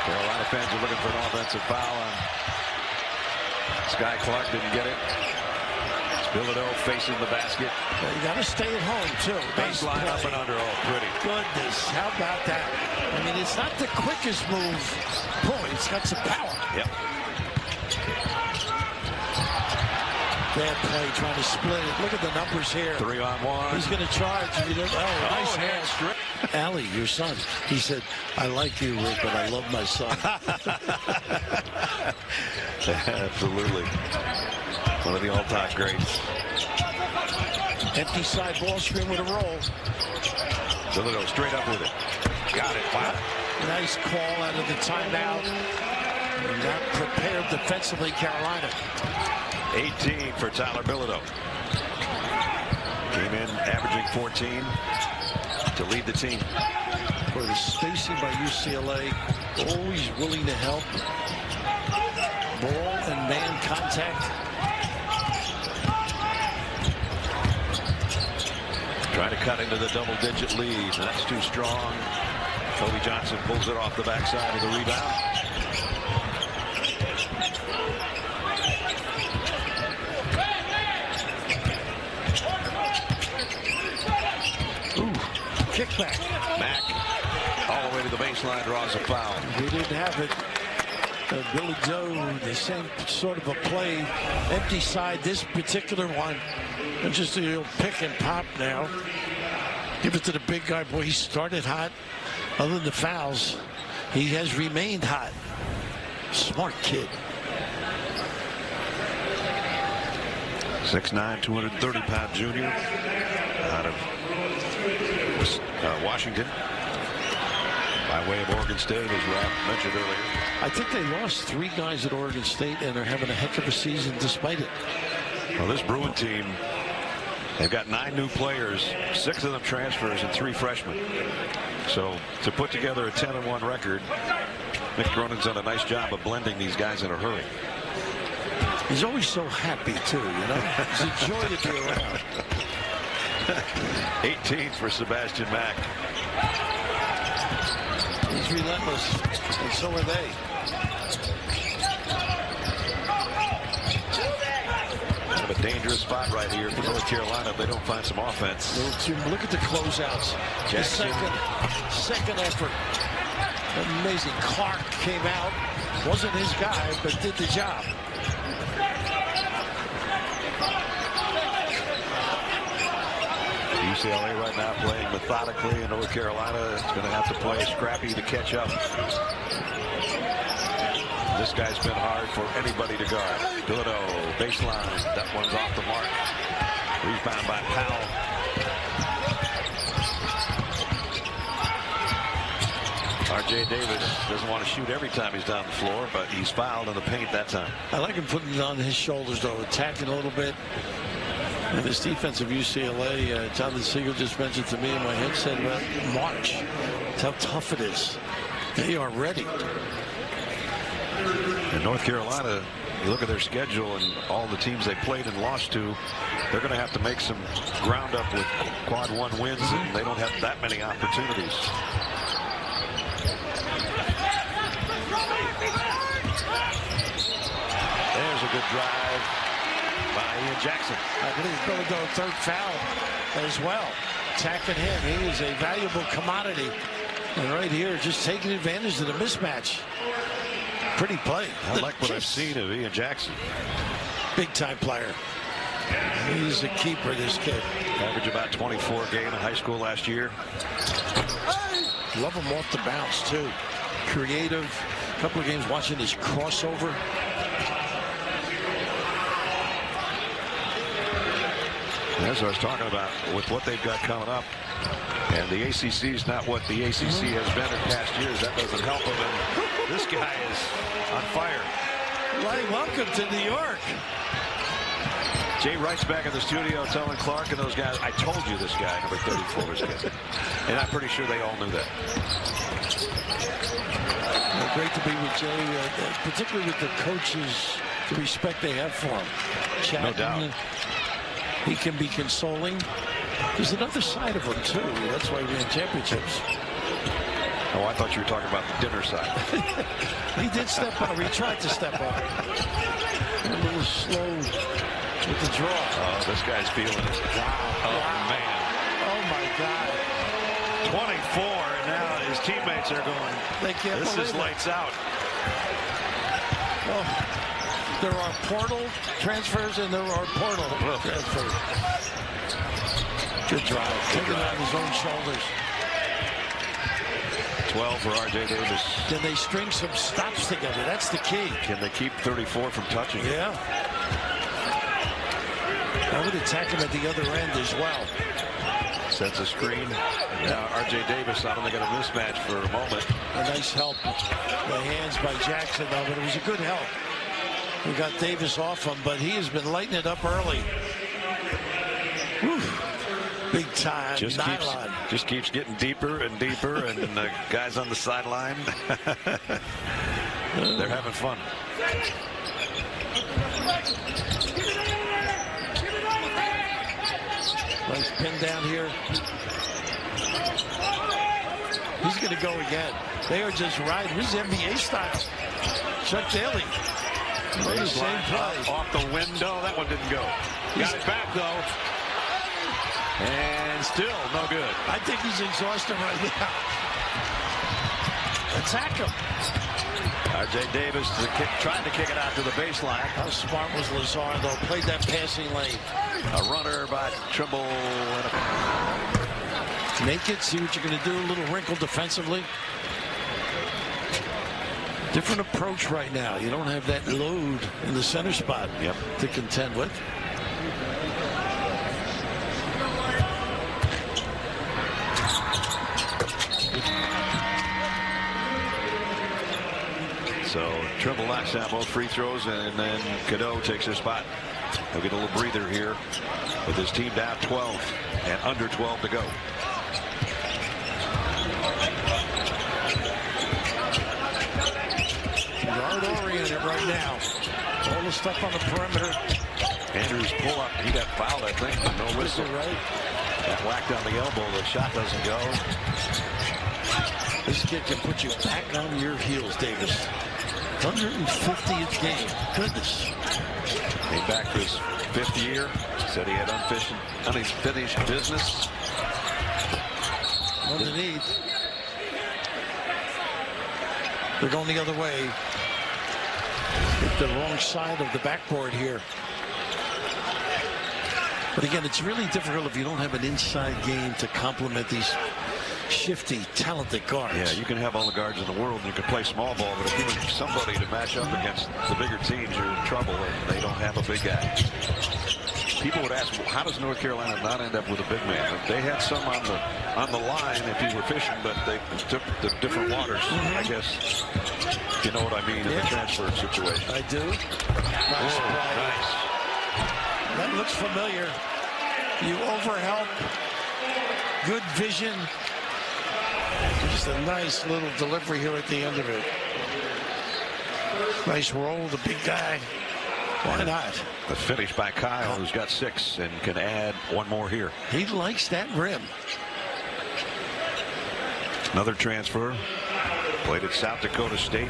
Carolina fans are looking for an offensive foul on Sky Clark. Didn't get it. It's Bilodeau facing the basket. Well, you got to stay at home, too. Baseline up and under. Oh, pretty. Goodness. How about that? I mean, it's not the quickest move. Boy, it's got some power. Yep. Bad play, trying to split it. Look at the numbers here. 3-on-1. He's going to charge. Oh, nice hand straight. Allie, your son, he said, I like you, Rick, but I love my son. Absolutely. One of the all-time greats. Empty side ball screen with a roll. Bilodeau straight up with it. Got it. Wow. Nice call out of the timeout. Not prepared defensively, Carolina. 18 for Tyler Bilodeau. Came in averaging 14 to lead the team. For the spacing by UCLA, always willing to help. Ball and man contact. Trying to cut into the double-digit lead. That's too strong. Kobe Johnson pulls it off the backside of the rebound. baseline, draws a foul. We didn't have it. Billy Joe, the same sort of a play, empty side. This particular one, and just a little pick and pop now. Give it to the big guy. Boy, he started hot. Other than the fouls, he has remained hot. Smart kid. 6'9", 230-pound junior out of Washington. By way of Oregon State, as Rob mentioned earlier. I think they lost 3 guys at Oregon State, and they're having a heck of a season despite it. Well, this Bruin team, they've got 9 new players, 6 of them transfers, and 3 freshmen. So to put together a 10-1 record, Mick Cronin's done a nice job of blending these guys in a hurry. He's always so happy, too, you know? It's a joy to be around. 18th for Sebastian Mack. He's relentless, and so are they. Kind of a dangerous spot right here for North Carolina if they don't find some offense. Look at the closeouts. Jackson. The second effort. Amazing. Clark came out. Wasn't his guy, but did the job. UCLA right now playing methodically, and North Carolina is going to have to play scrappy to catch up. This guy's been hard for anybody to guard. Dilito, baseline. That one's off the mark. Rebound by Powell. R.J. Davis doesn't want to shoot every time he's down the floor, but he's fouled in the paint that time. I like him putting it on his shoulders, though, attacking a little bit. And this defense of UCLA, Jonathan Siegel just mentioned to me in my headset about March. That's how tough it is. They are ready. In North Carolina, you look at their schedule and all the teams they played and lost to, they're going to have to make some ground up with quad 1 wins, and they don't have that many opportunities. There's a good drive by Ian Jackson. I believe he's going to go 3rd foul as well. Attacking him. He is a valuable commodity. And right here, just taking advantage of the mismatch. Pretty play. I like what I've seen of Ian Jackson. Big time player. He's a keeper, this kid. Averaged about 24 a game in high school last year. Love him off the bounce, too. Creative. A couple of games watching his crossover. As I was talking about, with what they've got coming up, and the ACC is not what the ACC has been in past years. That doesn't help them. And this guy is on fire. Right, welcome to New York. Jay Wright's back in the studio telling Clark and those guys, I told you this guy, number 34, is good. And I'm pretty sure they all knew that. Well, great to be with Jay, particularly with the coaches, the respect they have for him. No doubt. He can be consoling. There's another side of him, too. That's why we win championships. Oh, I thought you were talking about the dinner side. He did step up. He tried to step up. A little slow with the draw. Oh, this guy's feeling it. Wow. Oh, wow. man. Oh, my God. 24, and now his teammates are going, they can't this is lights out. Oh, there are portal transfers and there are portal transfers. Good drive. Taking it on his own shoulders. 12 for R.J. Davis. Can they string some stops together? That's the key. Can they keep 34 from touching it? Yeah. I would attack him at the other end as well. Sets a screen. Now R.J. Davis not only got a mismatch for a moment. A nice help. The hands by Jackson, though, but it was a good help. We got Davis off him, but he has been lighting it up early. Whew. Big time. Just keeps getting deeper and deeper, and the guys on the sideline, they're having fun. Nice pin down here. He's going to go again. They are just riding. This is NBA style. Chuck Daly. Same play. Off the window. That one didn't go. Got it back, though. And still no good. I think he's exhausted right now. Attack him. R.J. Davis trying to kick it out to the baseline. How smart was Lazar, though? Played that passing lane. A runner by Trimble. Make it, see what you're going to do. A little wrinkle defensively. Different approach right now. You don't have that load in the center spot to contend with. So Trimble knocks down both free throws, and then Cadeau takes his spot. He'll get a little breather here with his team down 12 and under 12 to go. Guard oriented right now. All the stuff on the perimeter. Andrews pull up. He got fouled, I think, but no whistle. Right. That whacked on the elbow. The shot doesn't go. This kid can put you back on your heels, Davis. 150th game. Goodness. Came back for his 5th year. Said he had unfinished business. Underneath. They're going the other way. Hit the wrong side of the backboard here. But again, it's really difficult if you don't have an inside game to complement these shifty, talented guards. Yeah, you can have all the guards in the world and you can play small ball, but if you need somebody to match up against the bigger teams, you're in trouble, and they don't have a big guy. People would ask, well, how does North Carolina not end up with a big man? They had some on the line if you were fishing, but they took the different waters. I guess you know what I mean in the transfer situation. I do. Nice play. Nice. That looks familiar. You overhelp. Good vision. Just a nice little delivery here at the end of it. Nice roll, the big guy. Why not? The finish by Kyle, who's got 6 and can add one more here. He likes that rim. Another transfer. Played at South Dakota State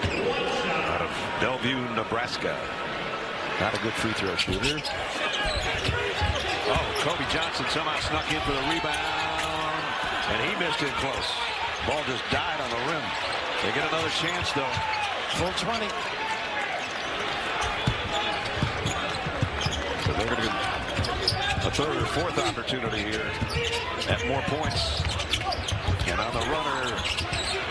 out of Bellevue, Nebraska. Not a good free throw shooter. Oh, Kobe Johnson somehow snuck in for the rebound, and he missed it close. Ball just died on the rim. They get another chance, though. Full 20. So they're going to get a 3rd or 4th opportunity here at more points. And on the runner,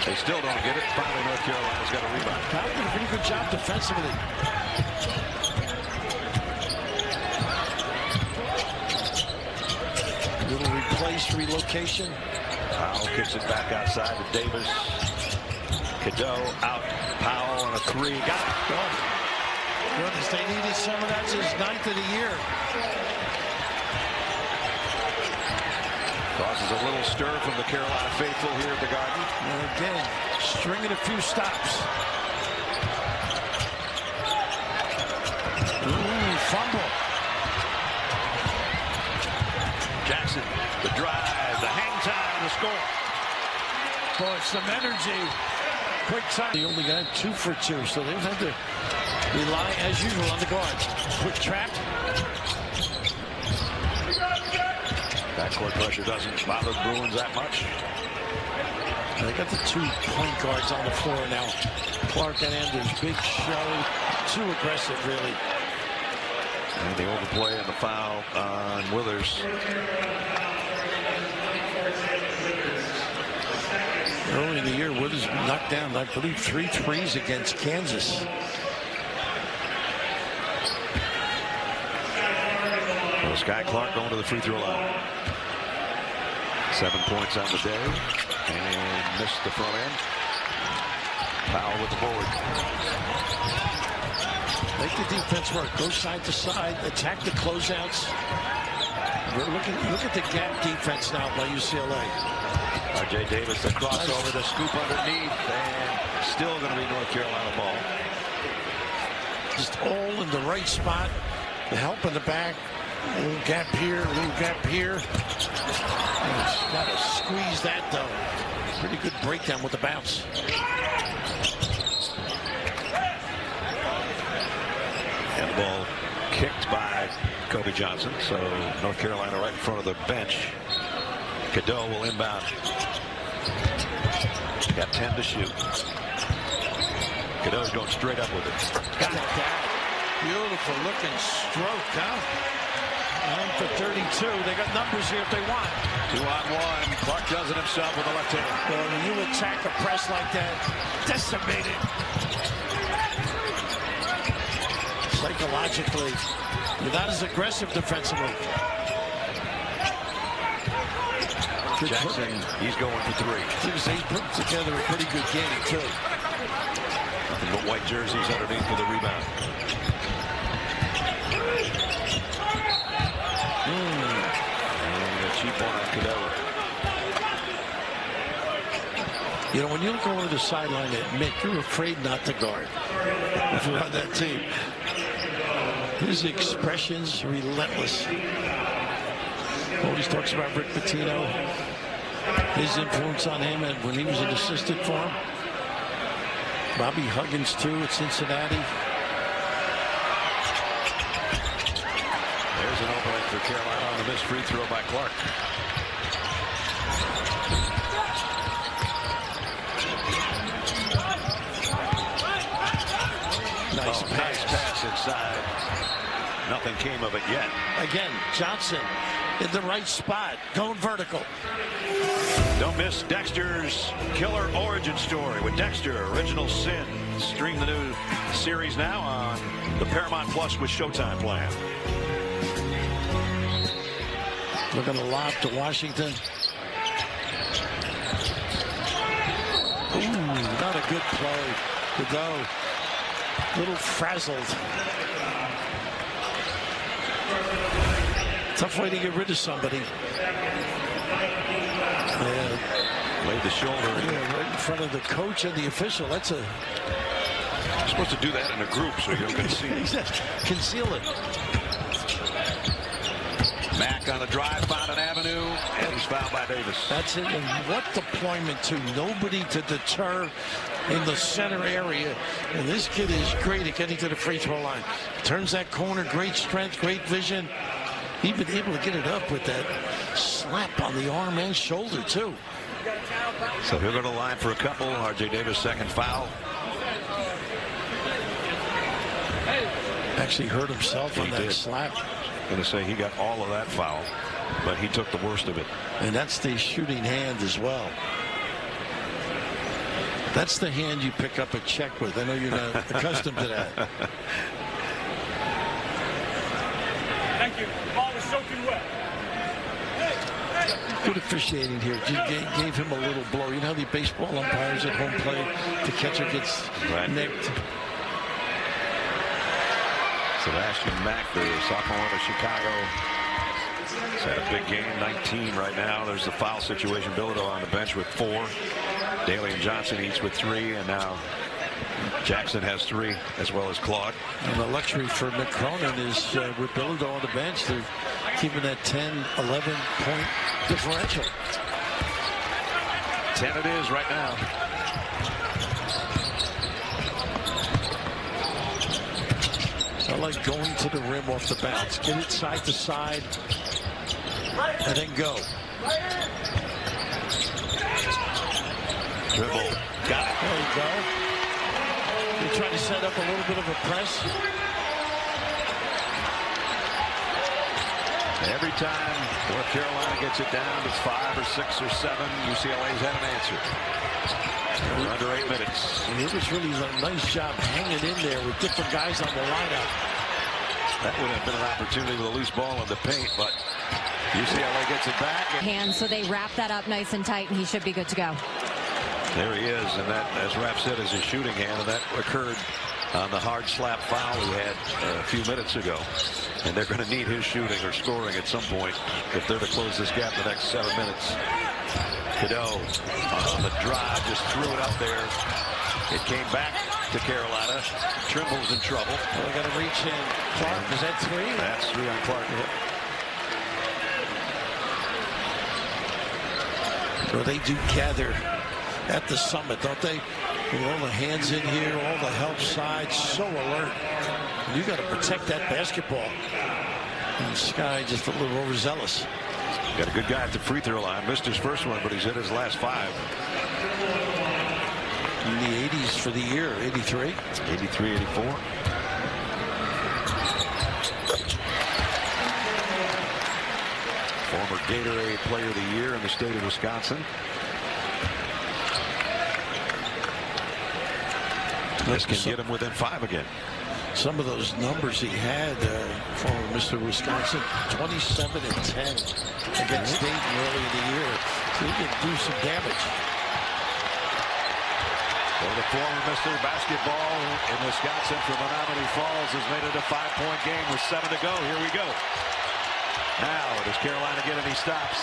they still don't get it. Finally, North Carolina's got a rebound. Kyle did a pretty good job defensively. Little replace, relocation. Powell kicks it back outside to Davis. Cadeau out. Powell on a 3. Got it. Goodness, they needed some of that. It's his 9th of the year. Causes a little stir from the Carolina faithful here at the Garden. And again, stringing a few stops. Ooh, fumble. Jackson, the drive, the hang time, the score. Boy, some energy. Quick time. They only got 2 for 2, so they've had to rely, as usual, on the guards. Quick trap. Backcourt pressure doesn't bother the Bruins that much. They got the 2 point guards on the floor now. Clark and Andrews. Big show. Too aggressive, really. And the overplay and the foul on Withers. Early in the year, Withers knocked down, I believe, 3 threes against Kansas. Well, Sky Clark going to the free throw line. 7 points on the day and missed the front end. Powell with the board. Make the defense work. Go side to side. Attack the closeouts. Look at the gap defense now by UCLA. R.J. Davis, the crossover, the scoop underneath, and still going to be North Carolina ball. Just all in the right spot. The help in the back. A little gap here, a little gap here. Got to squeeze that, though. Pretty good breakdown with the bounce. And the ball kicked by Kobe Johnson. So North Carolina right in front of the bench. Cadeau will inbound. got 10 to shoot. Cadeau's going straight up with it. Got that. Beautiful looking stroke, huh? 1 for 32. They got numbers here if they want. 2-on-1. Clark does it himself with the left hand. Well, when you attack a press like that, decimate it. Psychologically, you're not as aggressive defensively. Jackson, he's going for 3. He's put together a pretty good game, too. Nothing but white jerseys underneath for the rebound. And a cheap one on Cadeau. You know, when you look over to the sideline, admit you're afraid not to guard if you're on that team. His expressions relentless. Always talks about Rick Pitino, his influence on him, and when he was an assistant for him. Bobby Huggins too at Cincinnati. There's an opening for Carolina on the missed free throw by Clark. Nice pass inside. Nothing came of it yet. Again, Johnson in the right spot, going vertical. Don't miss Dexter's killer origin story with Dexter Original Sin. Stream the new series now on the Paramount Plus with Showtime plan. Looking to lob to Washington. Ooh, not a good play to go. Little frazzled. Tough way to get rid of somebody. Yeah. Laid the shoulder. Yeah, right in front of the coach and the official. That's a... You're supposed to do that in a group so you can see. Conceal it. Mack on the drive, found an avenue, and he's fouled by Davis. That's it. And what deployment to nobody to deter in the center area. And this kid is great at getting to the free throw line. Turns that corner, great strength, great vision. He's been able to get it up with that slap on the arm and shoulder, too. So he'll go to the line for a couple. R.J. Davis, second foul. Actually hurt himself on that slap. I'm going to say he got all of that foul, but he took the worst of it. And that's the shooting hand as well. That's the hand you pick up a check with. I know you're not accustomed to that. Thank you. The ball is soaking wet. Good officiating here. Just gave him a little blow. You know how the baseball umpires at home plate, the catcher gets nicked. Sebastian Mack, the sophomore out of Chicago, has had a big game, 19 right now. There's the foul situation. Bilodeau on the bench with 4. Daly and Johnson each with 3, and now Jackson has 3, as well as Claude. And the luxury for Mick Cronin is with Bilodeau on the bench, they're keeping that 10, 11-point differential. 10 it is right now. I like going to the rim off the bounce. Get it side to side, and then go. Dribble. Got it. There you go. You're trying to set up a little bit of a press. Every time North Carolina gets it down to 5 or 6 or 7, UCLA's had an answer. We're under 8 minutes. And it was really a nice job hanging in there with different guys on the lineup. That would have been an opportunity with a loose ball in the paint, but UCLA gets it back. And so they wrap that up nice and tight, and he should be good to go. There he is, and that, as Rap said, is his shooting hand, and that occurred on the hard slap foul he had a few minutes ago. And they're going to need his shooting or scoring at some point if they're to close this gap the next 7 minutes. Cadeau on the drive, just threw it up there. It came back to Carolina. Trimble's in trouble. Well, they got to reach in. Clark, is that 3? That's 3 on Clark. Well, they do gather at the summit, don't they? With all the hands in here, all the help sides, so alert. You got to protect that basketball. And Sky just a little overzealous. Got a good guy at the free throw line. Missed his first one, but he's hit his last 5. in the 80s for the year, 83. 83, 84. Former Gatorade Player of the Year in the state of Wisconsin. This can get him within 5 again. Some of those numbers he had for Mr. Wisconsin, 27 and 10 against Dayton early in the year. So he can do some damage. Well, the former Mr. Basketball in Wisconsin from Menominee Falls has made it a 5-point game with 7 to go. Here we go. Now, does Carolina get any stops?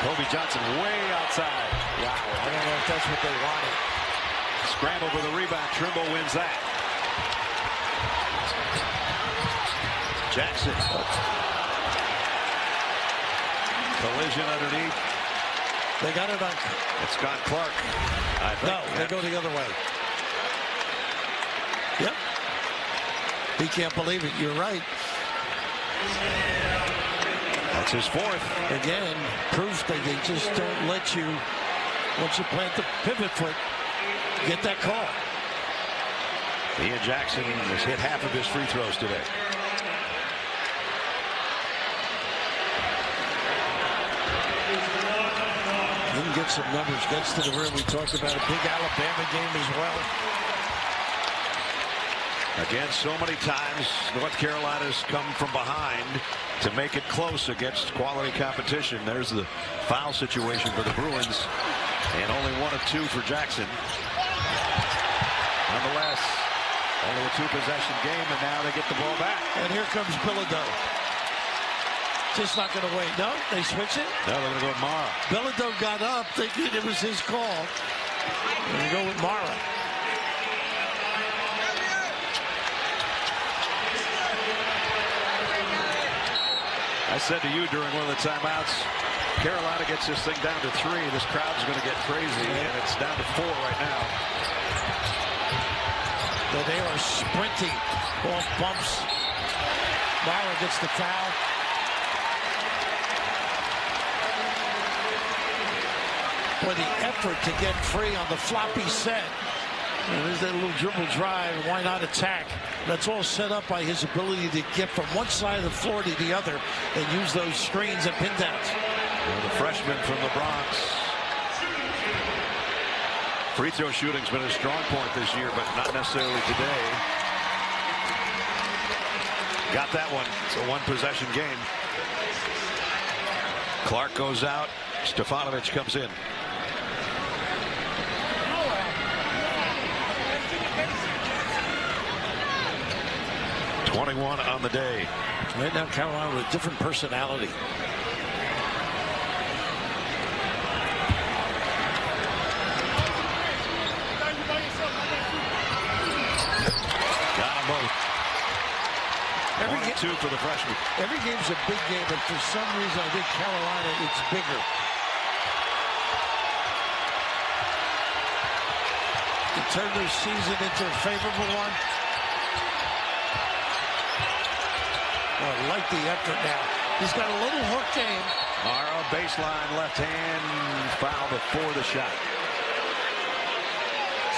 Kobe Johnson way outside. Wow, I don't know if that's what they wanted. Scramble for the rebound. Trimble wins that. Jackson. Collision underneath. They got it on. It's Scott Clark. I think. No, they go the other way. Yep. He can't believe it. You're right. That's his 4th. Again, proof that they just don't let you, once you plant the pivot foot, get that call. Ian Jackson has hit half of his free throws today. He can get some numbers, gets to the rim. We talked about a big Alabama game as well. Again, so many times North Carolina's come from behind to make it close against quality competition. There's the foul situation for the Bruins, and only 1 of 2 for Jackson. Nonetheless, only a 2-possession game, and now they get the ball back. And here comes Bilodeau. Just not going to wait. No, they switch it. No, they're going to go with Mara. Bilodeau got up thinking it was his call. They go with Mara. I said to you during one of the timeouts, Carolina gets this thing down to 3. This crowd's going to get crazy, and it's down to 4 right now. But they are sprinting off bumps. Mara gets the foul. For the effort to get free on the floppy set. And there's that little dribble drive. Why not attack? That's all set up by his ability to get from one side of the floor to the other and use those screens and pin downs. Well, the freshman from the Bronx. Free throw shooting's been a strong point this year, but not necessarily today. Got that one. It's a 1-possession game. Clark goes out. Stefanovic comes in. .21 on the day. Right now, Carolina with a different personality. Got them both. Every 1-2 for the freshman. Every game's a big game, but for some reason, I think Carolina, it's bigger. To turn their season into a favorable one. Oh, I like the effort now. He's got a little hook game. Mara, baseline, left hand, foul before the shot.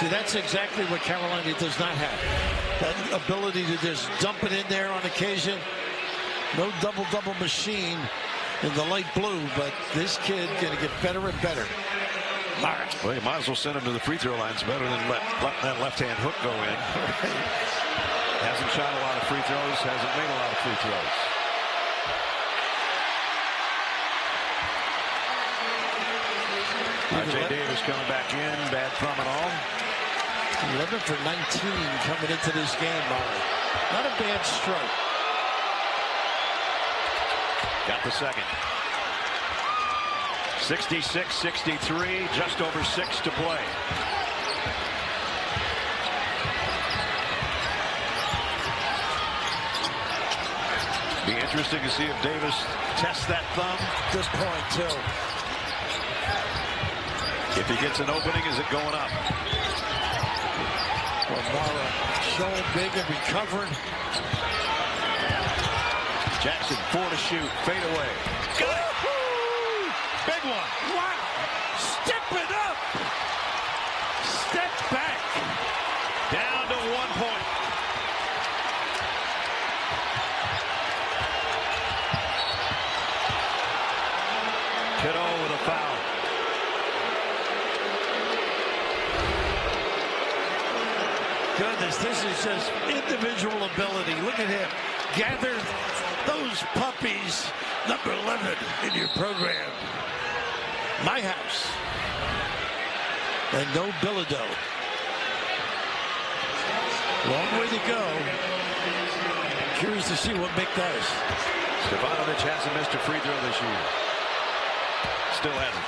See, that's exactly what Carolina does not have. That ability to just dump it in there on occasion. No double-double machine in the light blue, but this kid going to get better and better. Mara. Well, you might as well send him to the free throw line. It's better than let that left-hand hook go in. Hasn't shot a lot of free throws, hasn't made a lot of free throws. R.J. Davis coming back in, bad thumb and all. 11 for 19 coming into this game, Mara. Not a bad stroke. Got the second. 66-63, just over 6 to play. Be interesting to see if Davis tests that thumb. Good point, too. If he gets an opening, is it going up? Well, Mara showing big and recovering. Jackson, 4 to shoot, fade away. Got it! Big one! Wow! Step it up! this. This is just individual ability. Look at him. Gather those puppies, number 11 in your program. My house. And no Bilodeau. Long way to go. Curious to see what Mick does. Stefanovic hasn't missed a free throw this year. Still hasn't.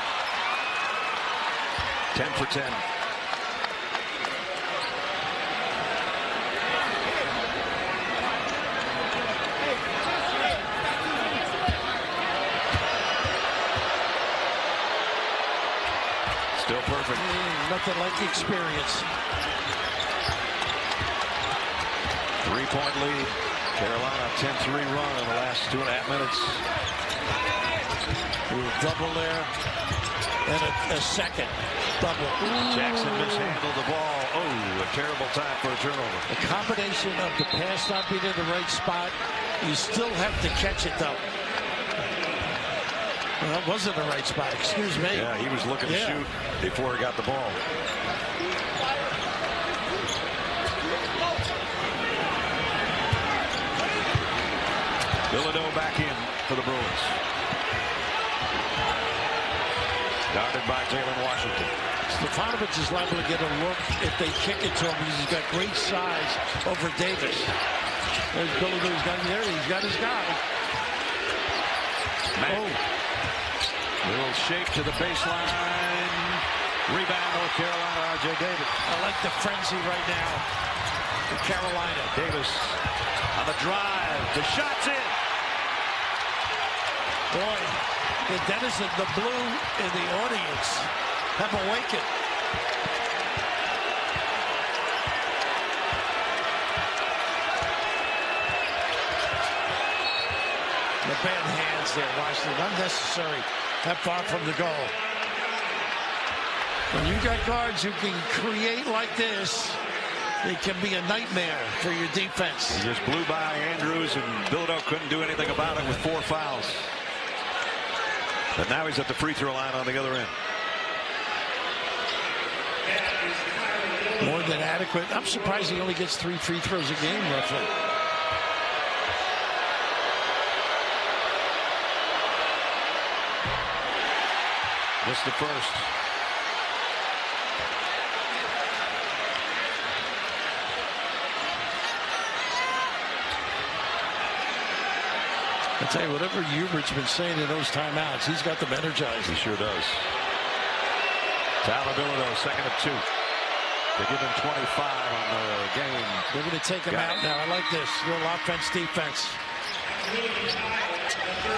10 for 10. Still perfect. Nothing like experience. 3-point lead. Carolina 10-3 run in the last 2.5 minutes. A double there. And a second double. Ooh. Jackson mishandled the ball. Oh, a terrible time for a turnover. A combination of the pass not being in the right spot. You still have to catch it, though. Well, that wasn't the right spot. Excuse me. Yeah, he was looking to shoot before he got the ball. Bilodeau back in for the Bruins. Guarded by Jalen Washington. Stefanovic is liable to get a look if they kick it to him because he's got great size over Davis. There's Bilodeau. He's got him there. He's got his guy. Little shake to the baseline. Rebound, North Carolina, R.J. Davis. I like the frenzy right now for Carolina. Davis on the drive. The shot's in. Boy, the Denison, the blue in the audience have awakened. The bad hands there, Washington. Unnecessary. That far from the goal. When you got guards who can create like this, it can be a nightmare for your defense. He just blew by Andrews, and Bilodeau couldn't do anything about it with 4 fouls. But now he's at the free throw line on the other end. More than adequate. I'm surprised he only gets 3 free throws a game, roughly. Missed the first. I tell you, whatever Hubert's been saying in those timeouts, he's got them energized. He sure does. Tyler Bilodeau, second of 2. They give him 25 on the game. They're going to take him out now. I like this. Little offense, defense.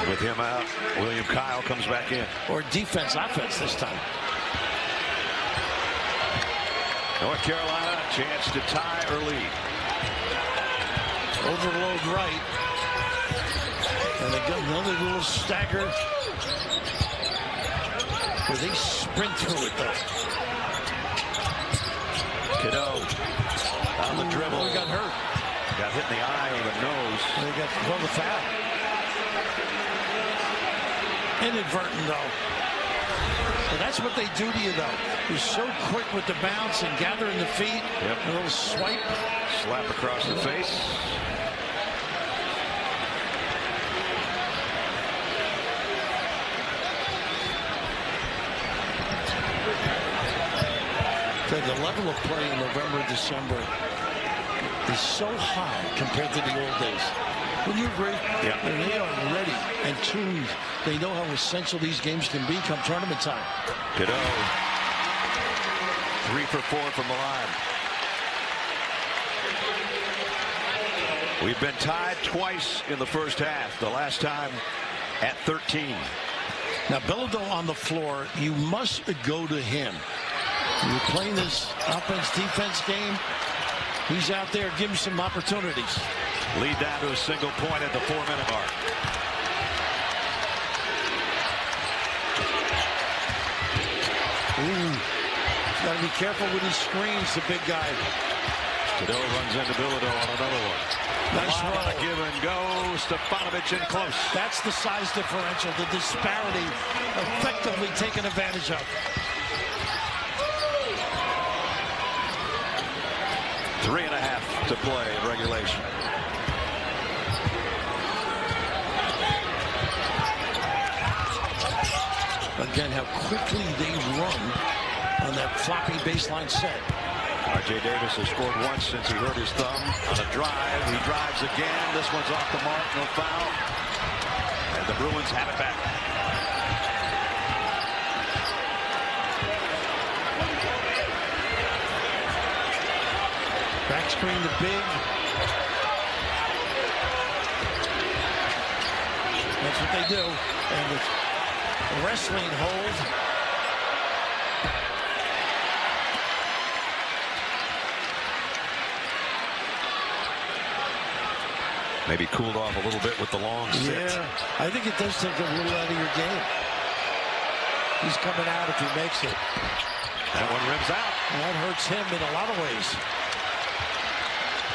With him out, William Kyle comes back in. Or defense, offense this time. North Carolina, chance to tie or lead. Overload right. And they got another little stagger. Where they sprint through it, though. Kiddo on the dribble. He got hurt. Got hit in the eye or the nose. And they got the foul. Inadvertent, though. And that's what they do to you, though. You're so quick with the bounce and gathering the feet. Yep. A little swipe. Slap across the face. The level of play in November, December is so high compared to the old days. Would you agree? Yeah. And they are ready and tuned. They know how essential these games can be come tournament time. Kiddo. 3 for 4 from the line. We've been tied twice in the first half. The last time at 13. Now, Bilodeau on the floor, you must go to him. You're playing this offense-defense game. He's out there giving some opportunities. Lead down to a single point at the 4-minute mark. Ooh. He's got to be careful with his screens, the big guy. Kiddo runs into Bilodeau on another one. Nice roll. On a give and go. Stefanovic in close. That's the size differential, the disparity effectively taken advantage of. 3.5 to play in regulation. Again, how quickly they run on that floppy baseline set. R.J. Davis has scored once since he hurt his thumb on a drive. He drives again. This one's off the mark. No foul. And the Bruins have it back. Back screen to Big. That's what they do. And the wrestling hold. Maybe cooled off a little bit with the long sit. Yeah, I think it does take a little out of your game. He's coming out if he makes it. That one rims out. And that hurts him in a lot of ways.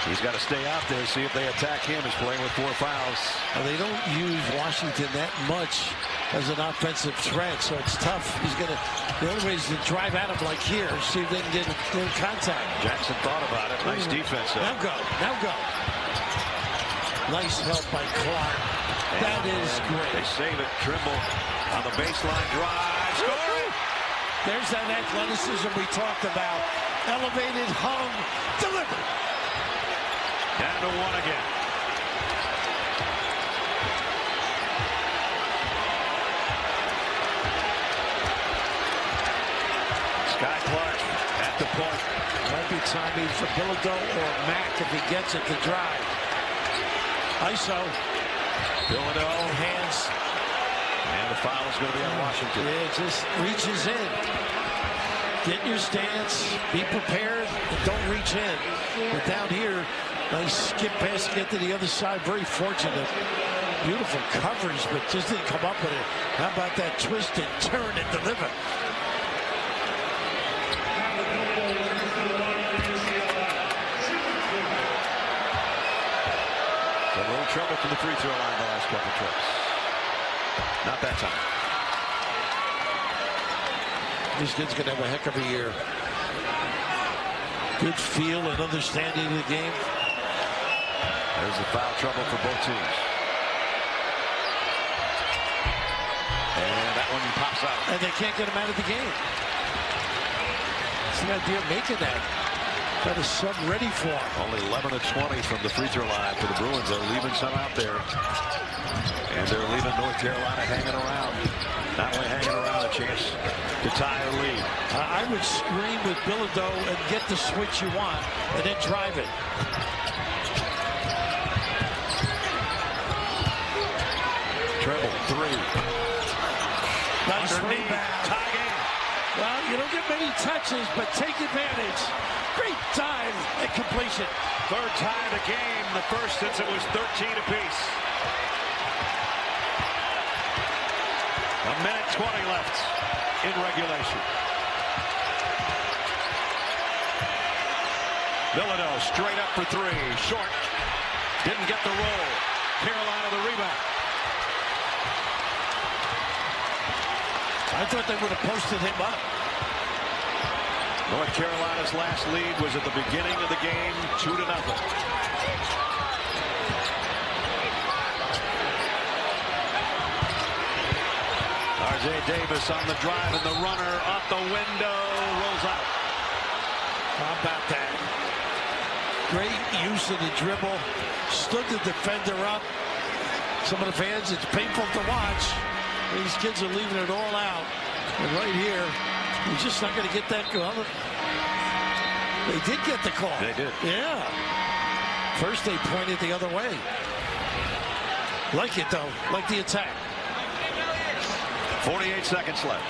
He's got to stay out there, see if they attack him. He's playing with 4 fouls. Well, they don't use Washington that much as an offensive threat, so it's tough. He's going to, the only way is to drive at him like here, see if they can get in contact. Jackson thought about it. Nice defense. Now go, now go. Nice help by Clark. That is great. They save it. Trimble on the baseline drive. Score! There's that athleticism we talked about. Elevated, hung, delivered. Down to 1 again. Sky Clark at the point. Might be time either for Bilodeau or Mack if he gets it to drive. ISO. Bilodeau. Hands. And the foul is going to be on Washington. Yeah, it just reaches in. Get in your stance. Be prepared. And don't reach in. But down here, nice skip pass to get to the other side. Very fortunate. Beautiful coverage, but just didn't come up with it. How about that twist and turn and deliver? A little trouble from the free throw line the last couple trips. Not that time. This kid's going to have a heck of a year. Good feel and understanding of the game. There's the foul trouble for both teams. And that one pops out. And they can't get him out of the game. It's the idea of making that. Got a sub ready for him. Only 11 of 20 from the free throw line for the Bruins. They're leaving some out there. And they're leaving North Carolina hanging around. Not only hanging around, a chance to tie or lead. I would screen with Bilodeau and get the switch you want and then drive it. Treble, 3. Nice Underneath, rebound. tie game. Well, you don't get many touches, but take advantage. Great dive and completion. Third tie of the game, the first since it was 13 apiece. A minute 20 left in regulation. Bilodeau straight up for 3. Short. Didn't get the roll. Carolina the rebound. I thought they would have posted him up. North Carolina's last lead was at the beginning of the game, 2-0. R.J. Davis on the drive, and the runner off the window rolls out. How about that? Great use of the dribble. Stood the defender up. Some of the fans, it's painful to watch. These kids are leaving it all out. And right here, he's just not going to get that call. They did get the call. They did. Yeah. First they pointed the other way. Like it, though. Like the attack. 48 seconds left.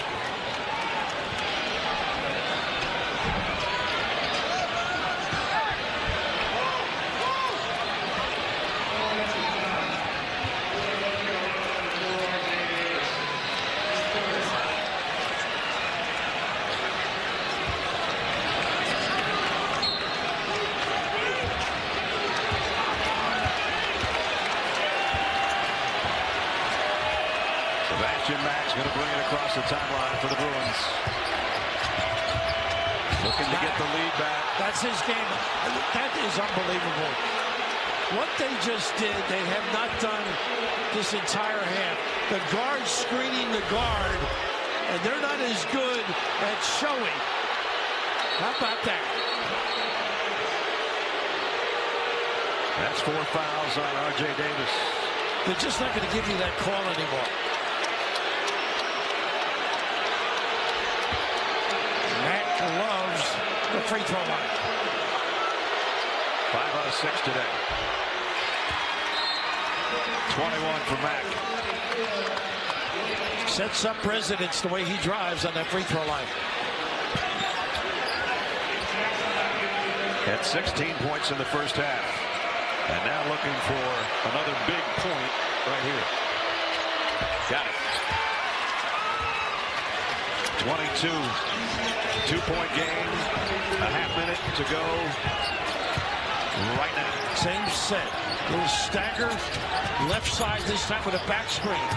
Mack's going to bring it across the timeline for the Bruins. Looking to get the lead back. That's his game. That is unbelievable. What they just did, they have not done this entire half. The guard screening the guard, and they're not as good at showing. How about that? That's 4 fouls on R.J. Davis. They're just not going to give you that call anymore. Matt loves the free throw line. 5 out of 6 today. 21 for Mack. Sets up residence the way he drives on that free throw line. Had 16 points in the first half. And now looking for another big point right here. Got it. 22. 2-point game. A half minute to go right now. Same set. Little stagger. Left side this time with a back screen.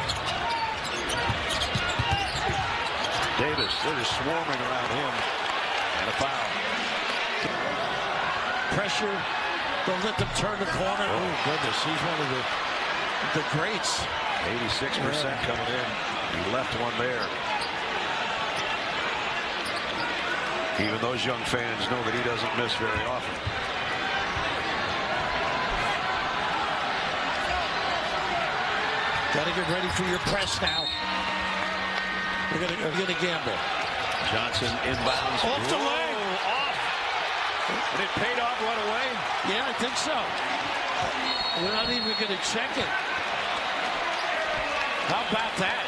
Davis, they're just swarming around him. And a foul. Pressure. Don't let them turn the corner. Oh, goodness. He's one of the greats. 86% coming in. He left one there. Even those young fans know that he doesn't miss very often. Got to get ready for your press now. We're gonna gamble. Johnson inbounds. Off the leg. Off. And it paid off right away. Yeah, I think so. We're not even going to check it. How about that?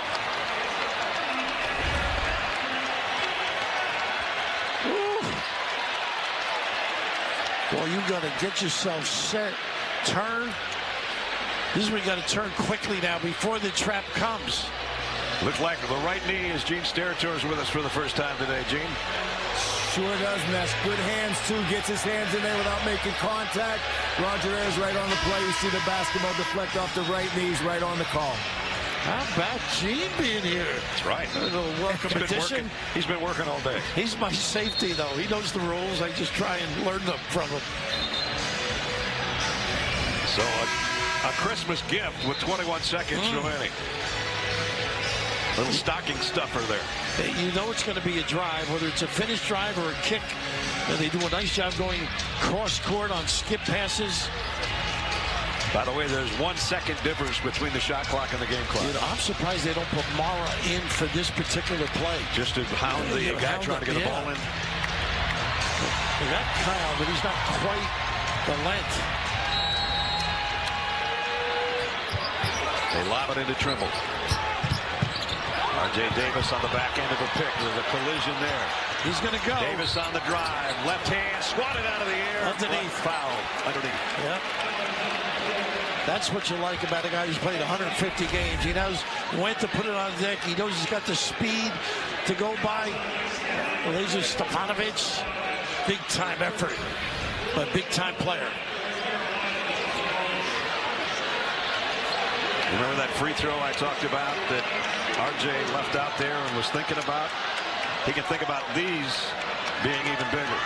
Woo. Well, you got to get yourself set. Turn. This is where you got to turn quickly now before the trap comes. Looks like the right knee is Gene Steratore with us for the first time today. Gene? Sure does, Mess. Good hands, too. Gets his hands in there without making contact. Roger Ayers right on the play. You see the basketball deflect off the right knees right on the call. How about Gene being here? That's right. A little welcome addition. He's been working all day. He's my safety, though. He knows the rules. I just try and learn them from him. So a Christmas gift with 21 seconds remaining. Little stocking stuffer there. You know it's going to be a drive, whether it's a finished drive or a kick. And they do a nice job going cross court on skip passes. By the way, there's 1 second difference between the shot clock and the game clock. Dude, I'm surprised they don't put Mara in for this particular play. Just to hound the guy trying to get the ball in. They got Kyle, but he's not quite the length. They lob it into Trimble. R.J. Davis on the back end of a pick. There's a collision there. He's going to go. Davis on the drive. Left hand swatted out of the air. Underneath. Foul. Underneath. Yep. That's what you like about a guy who's played 150 games. He knows when to put it on deck. He knows he's got the speed to go by. Laser Stefanovic. Big time effort. But big time player. Remember that free throw I talked about that R.J. left out there and was thinking about? He can think about these being even bigger.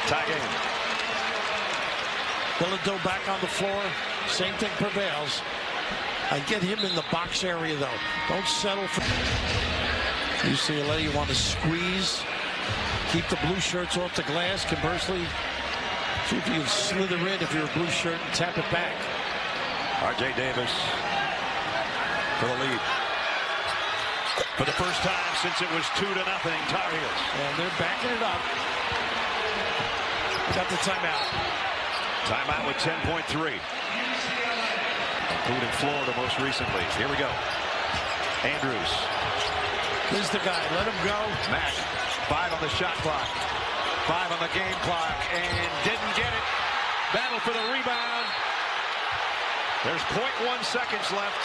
Tie game. Bilodeau back on the floor. Same thing prevails. I get him in the box area, though. Don't settle for UCLA. You want to squeeze. Keep the blue shirts off the glass. Conversely, see if you can slither in if you're a blue shirt and tap it back. R.J. Davis for the lead. For the first time since it was 2-0 Tar Heels. And they're backing it up. Got the timeout. Timeout with 10.3. Including Florida most recently. Here we go. Andrews. This is the guy. Let him go. Mack. 5 on the shot clock. 5 on the game clock. And didn't get it. Battle for the rebound. There's 0.1 seconds left.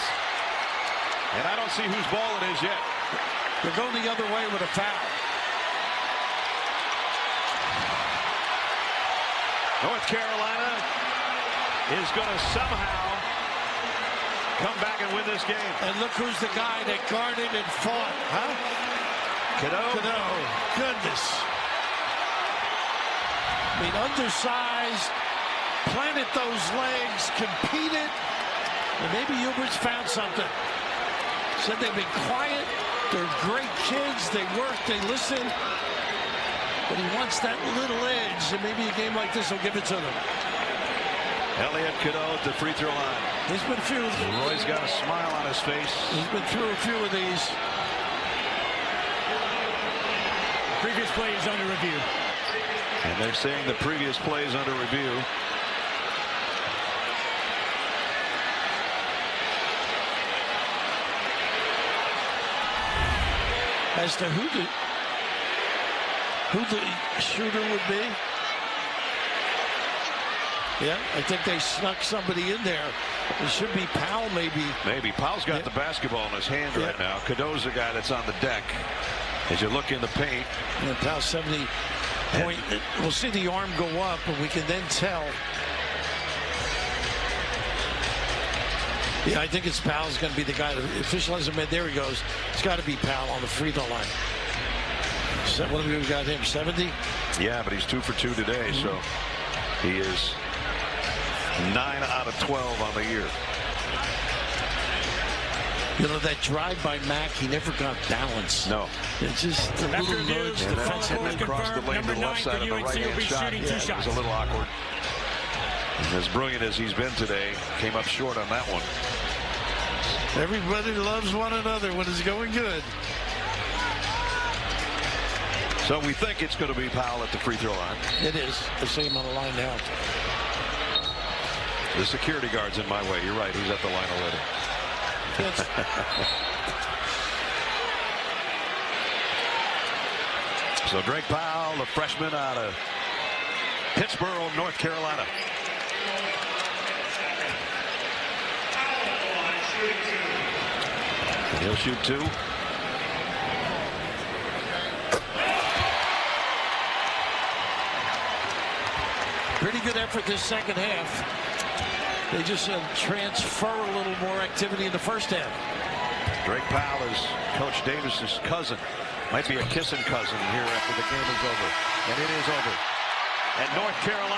And I don't see whose ball it is yet. They're going the other way with a foul. North Carolina is going to somehow come back and win this game. And look who's the guy that guarded and fought, huh? Cadeau. Goodness. I mean, undersized, planted those legs, competed, and maybe Hubert's found something. Said they've been quiet, they're great kids, they work, they listen, but he wants that little edge, and maybe a game like this will give it to them. Elliot Cadeau at the free throw line. He's been through. Roy's got a smile on his face. He's been through a few of these. Previous play is under review. And they're saying the previous play is under review. As to who the shooter would be. Yeah, I think they snuck somebody in there. It should be Powell, maybe. Maybe. Powell's got the basketball in his hand right now. Cadeau's the guy that's on the deck. As you look in the paint. And Powell 70 point. We'll see the arm go up, and we can then tell. Yeah, I think it's Powell's going to be the guy. The official hasn't made. There he goes. It's got to be Powell on the free throw line. So what have we got him? 70? Yeah, but he's 2 for 2 today, so he is 9 out of 12 on the year. You know, that drive by Mack, he never got balance. No. It's just a little nudge defensively. Across the lane to the left side of the right-hand shot. Yeah, it was a little awkward. And as brilliant as he's been today, came up short on that one. Everybody loves one another when it's going good. So we think it's going to be Powell at the free throw line. It is. I see him on the line now. The security guard's in my way. You're right. He's at the line already. So Drake Powell, the freshman out of Pittsburgh, North Carolina. And he'll shoot 2. Pretty good effort this second half. They just transfer a little more activity in the first half. Drake Powell is Coach Davis's cousin. Might be a kissing cousin here after the game is over. And it is over. And North Carolina